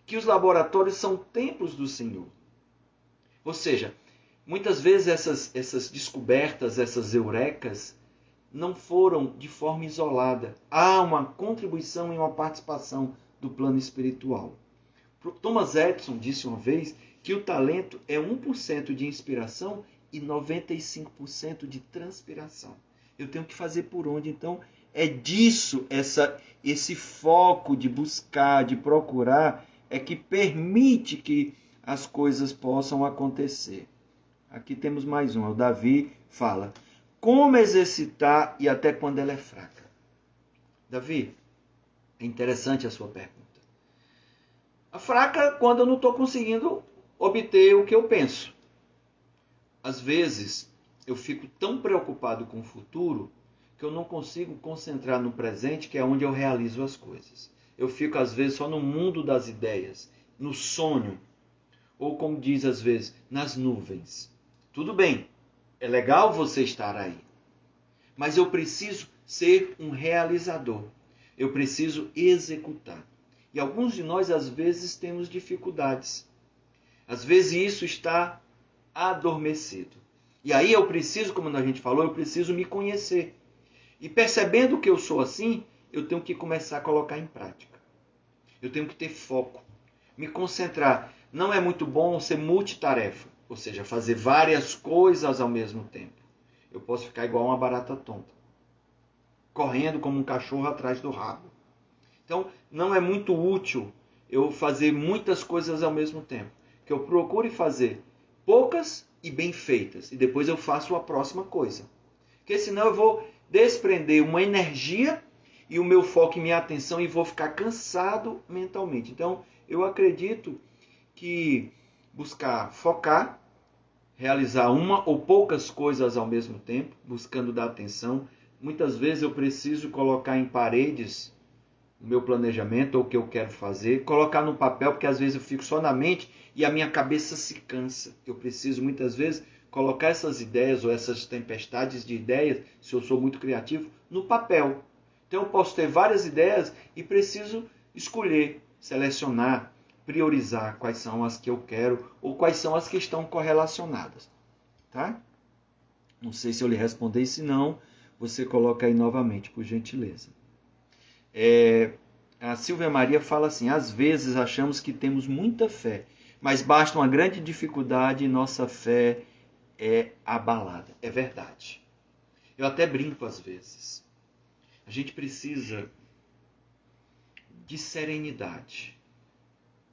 S1: Que os laboratórios são templos do Senhor. Ou seja, muitas vezes essas descobertas, essas eurecas, não foram de forma isolada. Há uma contribuição e uma participação do plano espiritual. Thomas Edison disse uma vez que o talento é 1% de inspiração e 95% de transpiração. Eu tenho que fazer por onde? Então, é disso, esse foco de buscar, de procurar, é que permite que as coisas possam acontecer. Aqui temos mais um. O Davi fala: como exercitar e até quando ela é fraca? Davi, é interessante a sua pergunta. A fraca quando eu não estou conseguindo obter o que eu penso. Às vezes, eu fico tão preocupado com o futuro que eu não consigo concentrar no presente, que é onde eu realizo as coisas. Eu fico, às vezes, só no mundo das ideias, no sonho, ou, como diz às vezes, nas nuvens. Tudo bem, é legal você estar aí, mas eu preciso ser um realizador. Eu preciso executar. E alguns de nós, às vezes, temos dificuldades. Às vezes, isso está adormecido. E aí eu preciso, como a gente falou, eu preciso me conhecer. E percebendo que eu sou assim, eu tenho que começar a colocar em prática. Eu tenho que ter foco, me concentrar. Não é muito bom ser multitarefa, ou seja, fazer várias coisas ao mesmo tempo. Eu posso ficar igual uma barata tonta, correndo como um cachorro atrás do rabo. Então, não é muito útil eu fazer muitas coisas ao mesmo tempo. Que eu procure fazer poucas e bem feitas, e depois eu faço a próxima coisa. Porque senão eu vou desprender uma energia e o meu foco e minha atenção e vou ficar cansado mentalmente. Então, eu acredito que buscar focar, realizar uma ou poucas coisas ao mesmo tempo, buscando dar atenção. Muitas vezes eu preciso colocar em paredes o meu planejamento ou o que eu quero fazer, colocar no papel, porque às vezes eu fico só na mente e a minha cabeça se cansa. Eu preciso muitas vezes colocar essas ideias ou essas tempestades de ideias, se eu sou muito criativo, no papel. Então eu posso ter várias ideias e preciso escolher, selecionar, priorizar quais são as que eu quero ou quais são as que estão correlacionadas. Tá? Não sei se eu lhe respondi, se não, você coloca aí novamente, por gentileza. A Silvia Maria fala assim: às vezes achamos que temos muita fé, mas basta uma grande dificuldade e nossa fé é abalada. É verdade. Eu até brinco às vezes. A gente precisa de serenidade,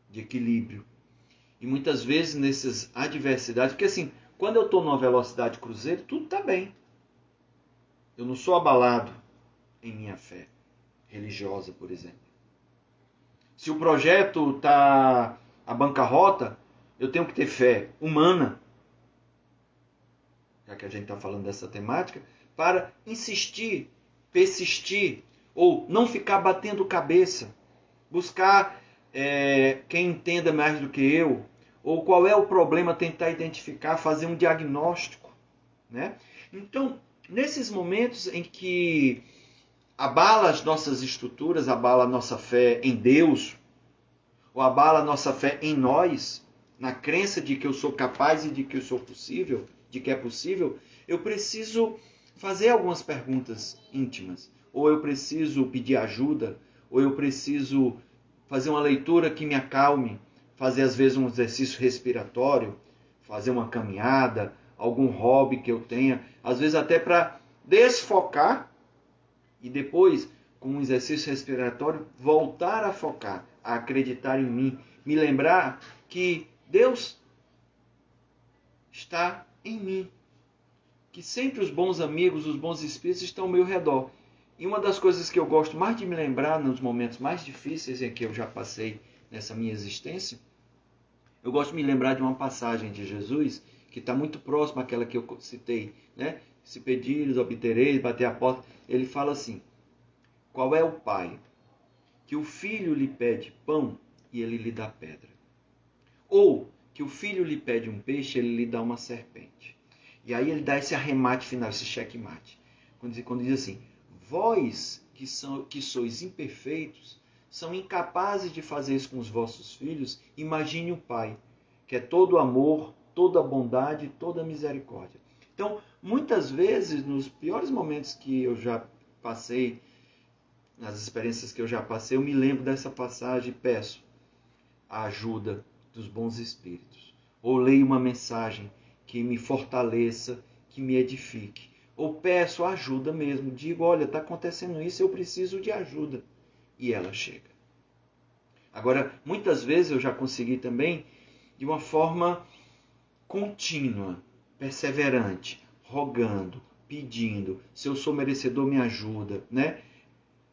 S1: de equilíbrio. E muitas vezes nessas adversidades, porque assim, quando eu estou numa velocidade cruzeiro, tudo está bem. Eu não sou abalado em minha fé religiosa, por exemplo. Se o projeto está à bancarrota, eu tenho que ter fé humana, já que a gente está falando dessa temática, para insistir, persistir, ou não ficar batendo cabeça, buscar quem entenda mais do que eu, ou qual é o problema, tentar identificar, fazer um diagnóstico, né? Então, nesses momentos em que abala as nossas estruturas, abala a nossa fé em Deus, ou abala a nossa fé em nós, na crença de que eu sou capaz e de que eu sou possível, de que é possível, eu preciso fazer algumas perguntas íntimas. Ou eu preciso pedir ajuda, ou eu preciso fazer uma leitura que me acalme, fazer às vezes um exercício respiratório, fazer uma caminhada, algum hobby que eu tenha, às vezes até para desfocar e depois, com um exercício respiratório, voltar a focar, a acreditar em mim, me lembrar que Deus está em mim, que sempre os bons amigos, os bons espíritos estão ao meu redor. E uma das coisas que eu gosto mais de me lembrar nos momentos mais difíceis em que eu já passei nessa minha existência, eu gosto de me lembrar de uma passagem de Jesus que está muito próxima àquela que eu citei, né? Se pedires, obtereis, bater a porta. Ele fala assim: qual é o pai que o filho lhe pede pão e ele lhe dá pedra? Ou que o filho lhe pede um peixe e ele lhe dá uma serpente? E aí ele dá esse arremate final, esse checkmate. Quando diz assim: vós que sois imperfeitos, são incapazes de fazer isso com os vossos filhos, imagine o Pai, que é todo amor, toda bondade, toda misericórdia. Então, muitas vezes, nos piores momentos que eu já passei, nas experiências que eu já passei, eu me lembro dessa passagem e peço a ajuda dos bons espíritos. Ou leio uma mensagem que me fortaleça, que me edifique. Ou peço ajuda mesmo, digo, olha, está acontecendo isso, eu preciso de ajuda. E ela chega. Agora, muitas vezes eu já consegui também, de uma forma contínua, perseverante, rogando, pedindo, se eu sou merecedor, me ajuda, né?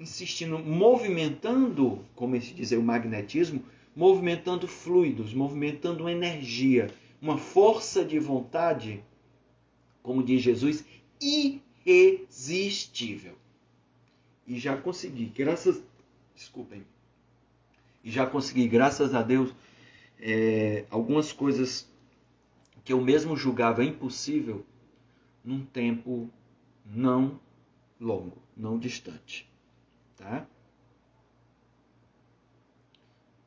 S1: Insistindo, movimentando, como se diz o magnetismo, movimentando fluidos, movimentando energia, uma força de vontade, como diz Jesus, irresistível. E já consegui, graças a Deus, algumas coisas que eu mesmo julgava impossível num tempo não longo, não distante. Tá?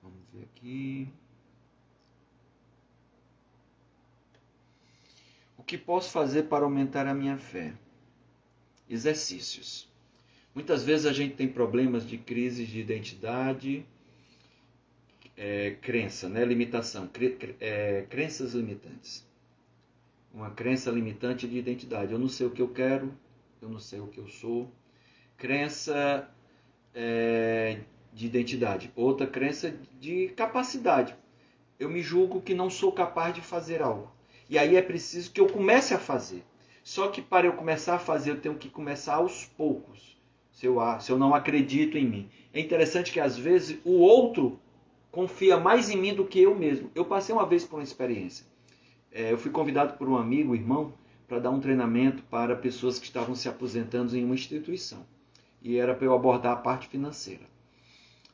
S1: Vamos ver aqui. O que posso fazer para aumentar a minha fé? Exercícios. Muitas vezes a gente tem problemas de crise de identidade, crença, né? Limitação, crenças limitantes. Uma crença limitante de identidade. Eu não sei o que eu quero, eu não sei o que eu sou. Crença de identidade. Outra crença de capacidade. Eu me julgo que não sou capaz de fazer algo. E aí é preciso que eu comece a fazer. Só que para eu começar a fazer, eu tenho que começar aos poucos. Se eu não acredito em mim. É interessante que às vezes o outro confia mais em mim do que eu mesmo. Eu passei uma vez por uma experiência. Eu fui convidado por um amigo, irmão, para dar um treinamento para pessoas que estavam se aposentando em uma instituição. E era para eu abordar a parte financeira.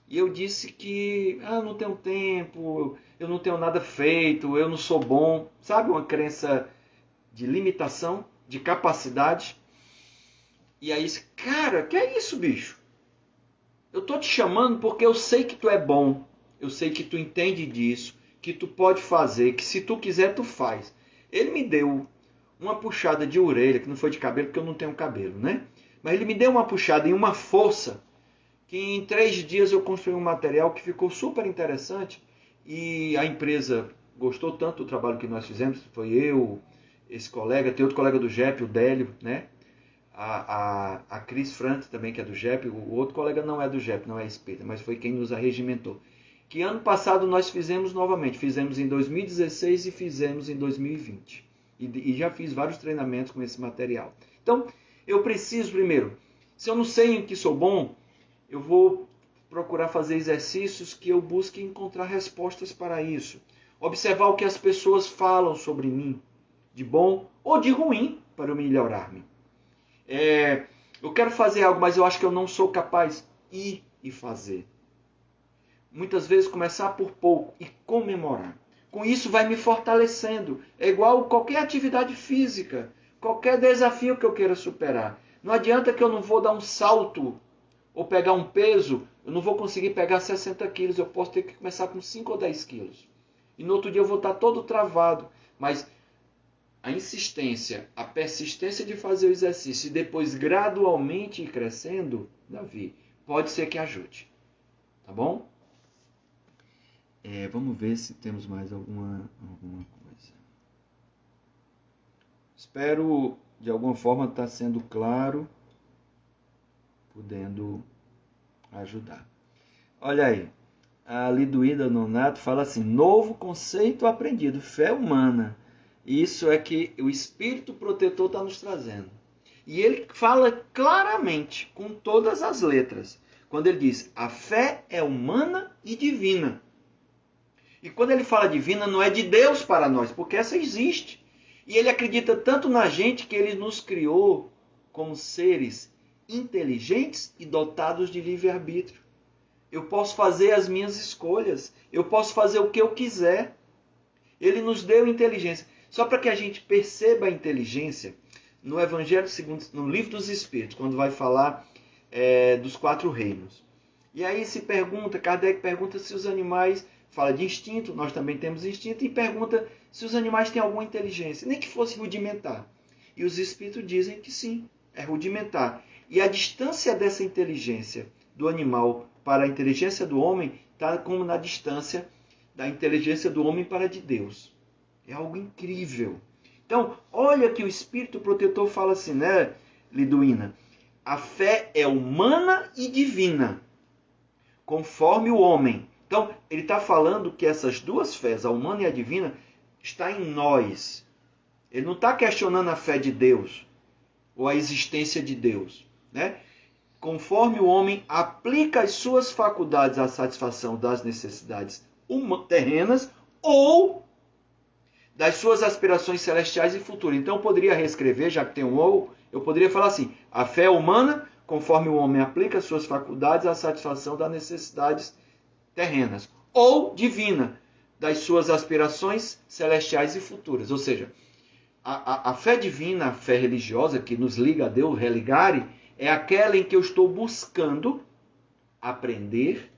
S1: E eu disse que não tenho tempo, eu não tenho nada feito, eu não sou bom. Sabe, uma crença de limitação, de capacidade. E aí, cara, que é isso, bicho? Eu tô te chamando porque eu sei que tu é bom, eu sei que tu entende disso, que tu pode fazer, que se tu quiser, tu faz. Ele me deu uma puxada de orelha, que não foi de cabelo, porque eu não tenho cabelo, né? Mas ele me deu uma puxada e uma força que em 3 dias eu construí um material que ficou super interessante e a empresa gostou tanto do trabalho que nós fizemos, foi eu, esse colega, tem outro colega do GEP, o Délio, né? A Cris Frant também, que é do GEP, o outro colega não é do GEP, não é espírita, mas foi quem nos arregimentou. Que ano passado nós fizemos novamente, fizemos em 2016 e fizemos em 2020. E já fiz vários treinamentos com esse material. Então, eu preciso primeiro, se eu não sei em que sou bom, eu vou procurar fazer exercícios que eu busque encontrar respostas para isso. Observar o que as pessoas falam sobre mim, de bom ou de ruim, para eu melhorar-me. Eu quero fazer algo, mas eu acho que eu não sou capaz. Ir e fazer. Muitas vezes começar por pouco e comemorar. Com isso vai me fortalecendo. É igual qualquer atividade física, qualquer desafio que eu queira superar. Não adianta que eu não vou dar um salto ou pegar um peso, eu não vou conseguir pegar 60 quilos, eu posso ter que começar com 5 ou 10 quilos. E no outro dia eu vou estar todo travado. Mas a insistência, a persistência de fazer o exercício e depois gradualmente ir crescendo, Davi, pode ser que ajude. Tá bom? Vamos ver se temos mais alguma coisa. Espero, de alguma forma, estar sendo claro, podendo ajudar. Olha aí, a Liduída Nonato fala assim, novo conceito aprendido, fé humana. Isso é que o Espírito Protetor está nos trazendo. E ele fala claramente, com todas as letras, quando ele diz, a fé é humana e divina. E quando ele fala divina, não é de Deus para nós, porque essa existe. E ele acredita tanto na gente que ele nos criou como seres inteligentes e dotados de livre-arbítrio. Eu posso fazer as minhas escolhas. Eu posso fazer o que eu quiser. Ele nos deu inteligência. Só para que a gente perceba a inteligência, no Evangelho segundo, no Livro dos Espíritos, quando vai falar dos 4 reinos. E aí se pergunta, Kardec pergunta se os animais, fala de instinto, nós também temos instinto, e pergunta se os animais têm alguma inteligência, nem que fosse rudimentar. E os Espíritos dizem que sim, é rudimentar. E a distância dessa inteligência do animal para a inteligência do homem está como na distância da inteligência do homem para a de Deus. É algo incrível. Então, olha que o Espírito Protetor fala assim, né, Liduína? A fé é humana e divina, conforme o homem. Então, ele está falando que essas duas fés, a humana e a divina, está em nós. Ele não está questionando a fé de Deus ou a existência de Deus, né? Conforme o homem aplica as suas faculdades à satisfação das necessidades terrenas ou das suas aspirações celestiais e futuras. Então eu poderia reescrever, já que tem um ou, eu poderia falar assim, a fé humana, conforme o homem aplica as suas faculdades à satisfação das necessidades terrenas, ou divina, das suas aspirações celestiais e futuras. Ou seja, a fé divina, a fé religiosa que nos liga a Deus, religare, é aquela em que eu estou buscando aprender,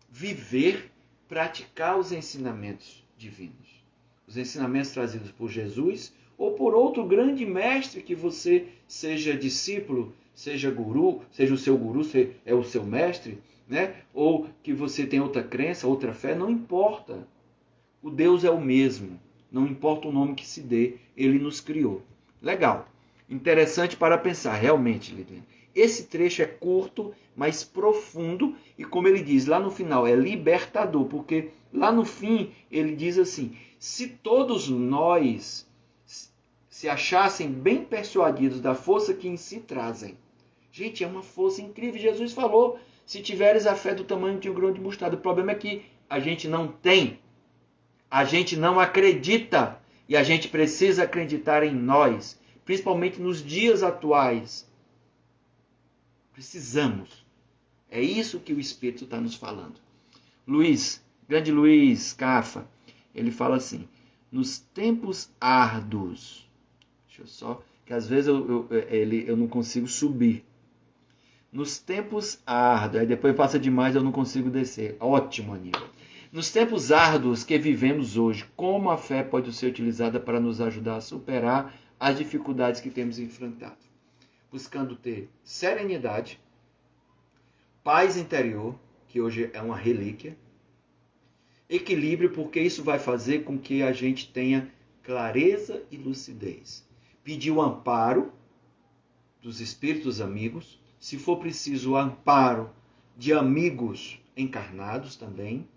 S1: viver, praticar os ensinamentos divinos. Os ensinamentos trazidos por Jesus ou por outro grande mestre que você seja discípulo, seja guru, seja o seu guru, é o seu mestre, né? Ou que você tem outra crença, outra fé, não importa. O Deus é o mesmo, não importa o nome que se dê, ele nos criou. Legal, interessante para pensar, realmente, Lidiane. Esse trecho é curto, mas profundo, e como ele diz lá no final, é libertador, porque lá no fim ele diz assim, se todos nós se achassem bem persuadidos da força que em si trazem. Gente, é uma força incrível. Jesus falou, se tiveres a fé do tamanho de um grão de mostarda. O problema é que a gente não tem. A gente não acredita. E a gente precisa acreditar em nós. Principalmente nos dias atuais. Precisamos. É isso que o Espírito está nos falando. Luiz, grande Luiz Cafa, ele fala assim, nos tempos árduos, deixa eu só, que às vezes eu não consigo subir. Nos tempos árduos, aí depois passa demais, eu não consigo descer. Ótimo, Aníbal. Nos tempos árduos que vivemos hoje, como a fé pode ser utilizada para nos ajudar a superar as dificuldades que temos enfrentado? Buscando ter serenidade, paz interior, que hoje é uma relíquia, equilíbrio, porque isso vai fazer com que a gente tenha clareza e lucidez. Pedir o amparo dos espíritos amigos, se for preciso o amparo de amigos encarnados também,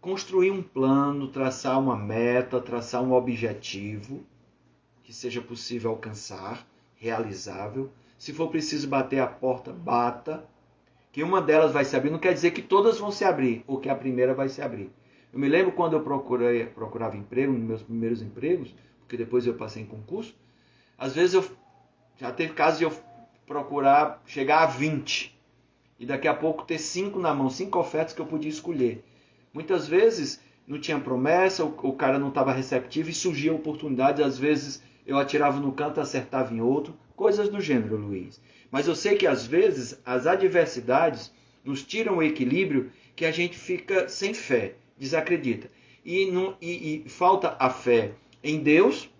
S1: construir um plano, traçar uma meta, traçar um objetivo que seja possível alcançar, realizável. Se for preciso bater a porta, bata, que uma delas vai se abrir, não quer dizer que todas vão se abrir, ou que a primeira vai se abrir. Eu me lembro quando eu procurava emprego, nos meus primeiros empregos, porque depois eu passei em concurso, às vezes já teve casos de eu procurar chegar a 20 e daqui a pouco ter 5 na mão, 5 ofertas que eu podia escolher. Muitas vezes não tinha promessa, o cara não estava receptivo e surgia oportunidade, às vezes eu atirava no canto, acertava em outro, coisas do gênero, Luiz. Mas eu sei que às vezes as adversidades nos tiram o equilíbrio que a gente fica sem fé, desacredita. E falta a fé em Deus.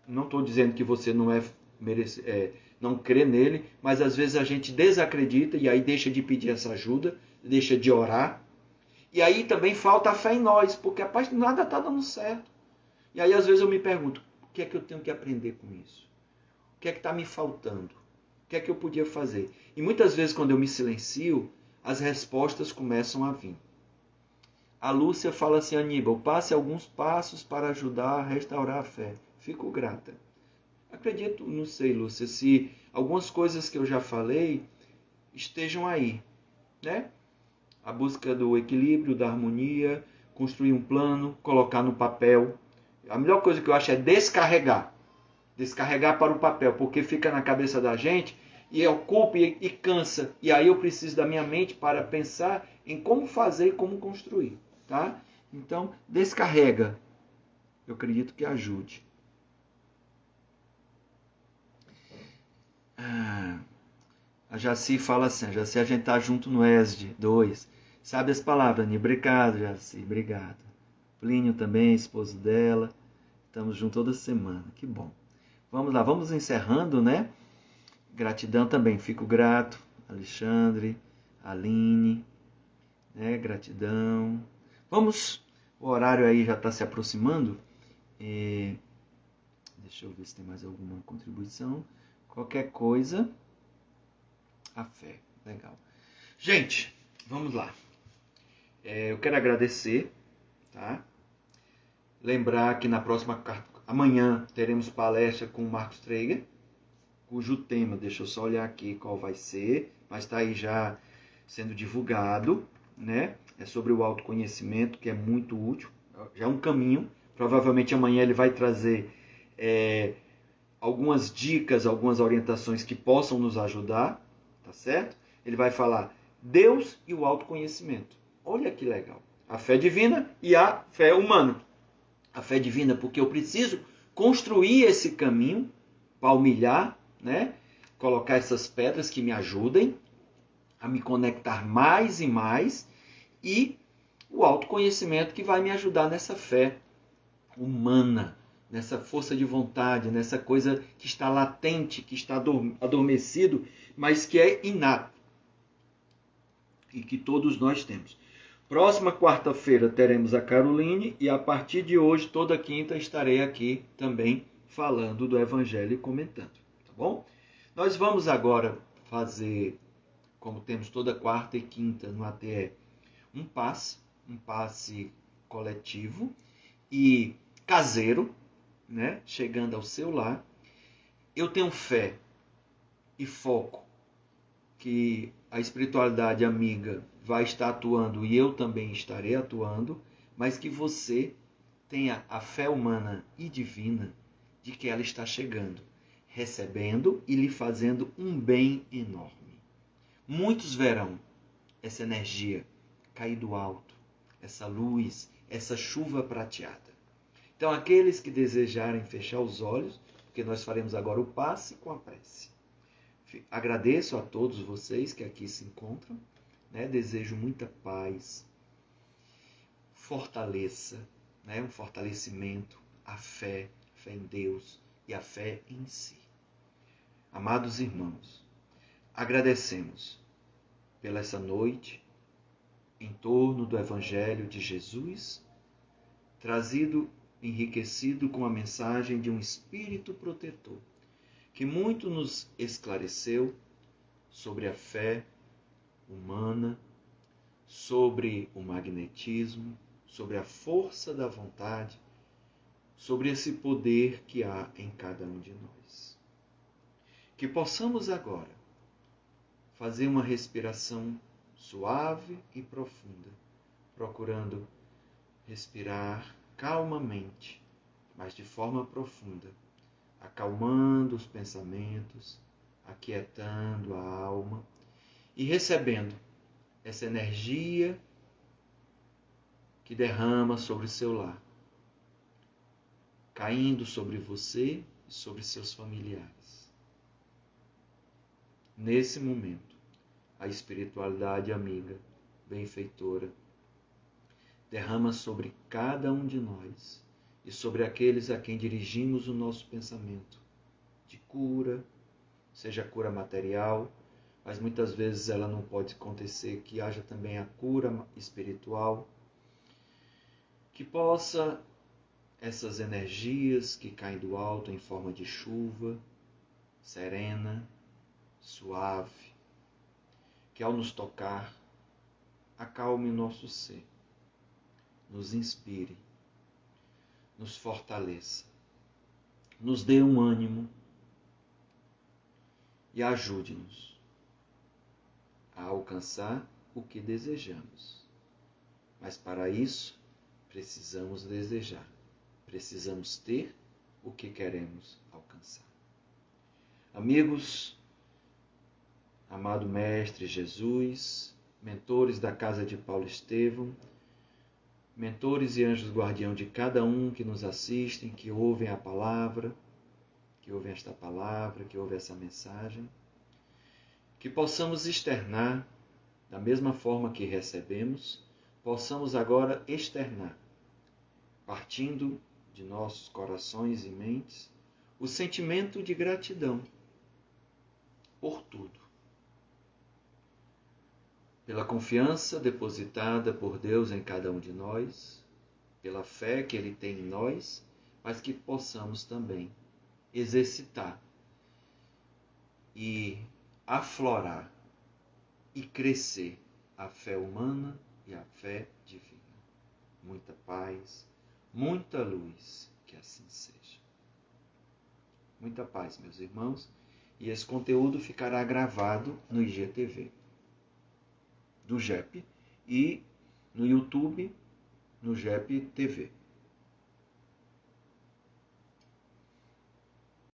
S1: Não estou dizendo que você não crê nele, mas às vezes a gente desacredita e aí deixa de pedir essa ajuda, deixa de orar. E aí também falta a fé em nós, porque nada está dando certo. E aí às vezes eu me pergunto, o que é que eu tenho que aprender com isso? O que é que está me faltando? O que é que eu podia fazer? E muitas vezes quando eu me silencio, as respostas começam a vir. A Lúcia fala assim, Aníbal, passe alguns passos para ajudar a restaurar a fé. Fico grata. Acredito, não sei, Lúcia, se algumas coisas que eu já falei estejam aí, né? A busca do equilíbrio, da harmonia, construir um plano, colocar no papel. A melhor coisa que eu acho é descarregar. Descarregar para o papel, porque fica na cabeça da gente e ocupa e cansa. E aí eu preciso da minha mente para pensar em como fazer e como construir, tá? Então, descarrega. Eu acredito que ajude. A Jaci fala assim, a Jaci, a gente tá junto no ESD 2. Sabe as palavras, Aninha? Obrigado, Jaci, obrigado. Plínio também, esposo dela. Estamos juntos toda semana, que bom. Vamos lá, vamos encerrando, né? Gratidão também, fico grato. Alexandre, Aline, né? Gratidão. Vamos, o horário aí já está se aproximando. Deixa eu ver se tem mais alguma contribuição. Qualquer coisa, a fé. Legal. Gente, vamos lá. Eu quero agradecer, tá? Lembrar que na próxima amanhã teremos palestra com o Marcos Traeger, cujo tema, deixa eu só olhar aqui qual vai ser, mas está aí já sendo divulgado, né? É sobre o autoconhecimento, que é muito útil, já é um caminho. Provavelmente amanhã ele vai trazer algumas dicas, algumas orientações que possam nos ajudar, tá certo? Ele vai falar Deus e o autoconhecimento. Olha que legal. A fé divina e a fé humana. A fé divina porque eu preciso construir esse caminho, palmilhar, né? Colocar essas pedras que me ajudem a me conectar mais e mais, e o autoconhecimento que vai me ajudar nessa fé humana, nessa força de vontade, nessa coisa que está latente, que está adormecido, mas que é inato e que todos nós temos. Próxima quarta-feira teremos a Caroline e a partir de hoje, toda quinta, estarei aqui também falando do Evangelho e comentando, tá bom? Nós vamos agora fazer, como temos toda quarta e quinta no ATE, um passe coletivo e caseiro, né? Chegando ao seu lar. Eu tenho fé e foco que a espiritualidade amiga vai estar atuando e eu também estarei atuando, mas que você tenha a fé humana e divina de que ela está chegando, recebendo e lhe fazendo um bem enorme. Muitos verão essa energia cair do alto, essa luz, essa chuva prateada. Então, aqueles que desejarem fechar os olhos, porque nós faremos agora o passe com a prece. Agradeço a todos vocês que aqui se encontram, né? Desejo muita paz, fortaleça, né? Um fortalecimento, a fé em Deus e a fé em si. Amados irmãos, agradecemos pela essa noite em torno do Evangelho de Jesus, trazido, enriquecido com a mensagem de um Espírito protetor, que muito nos esclareceu sobre a fé humana, sobre o magnetismo, sobre a força da vontade, sobre esse poder que há em cada um de nós. Que possamos agora fazer uma respiração suave e profunda, procurando respirar calmamente, mas de forma profunda, acalmando os pensamentos, aquietando a alma e recebendo essa energia que derrama sobre o seu lar, caindo sobre você e sobre seus familiares. Nesse momento, a espiritualidade amiga, benfeitora, derrama sobre cada um de nós e sobre aqueles a quem dirigimos o nosso pensamento de cura, seja cura material, mas muitas vezes ela não pode acontecer, que haja também a cura espiritual, que possa essas energias que caem do alto em forma de chuva, serena, suave, que ao nos tocar, acalme o nosso ser, nos inspire, nos fortaleça, nos dê um ânimo e ajude-nos a alcançar o que desejamos. Mas para isso, precisamos desejar, precisamos ter o que queremos alcançar. Amigos, amado Mestre Jesus, mentores da Casa de Paulo Estevão, mentores e anjos guardião de cada um que nos assistem, que ouvem a palavra, que ouvem esta palavra, que ouvem essa mensagem, que possamos externar, da mesma forma que recebemos, possamos agora externar, partindo de nossos corações e mentes, o sentimento de gratidão por tudo. Pela confiança depositada por Deus em cada um de nós, pela fé que Ele tem em nós, mas que possamos também exercitar e aflorar e crescer a fé humana e a fé divina. Muita paz, muita luz, que assim seja. Muita paz, meus irmãos, e esse conteúdo ficará gravado no IGTV do GEP e no YouTube, no GEP TV.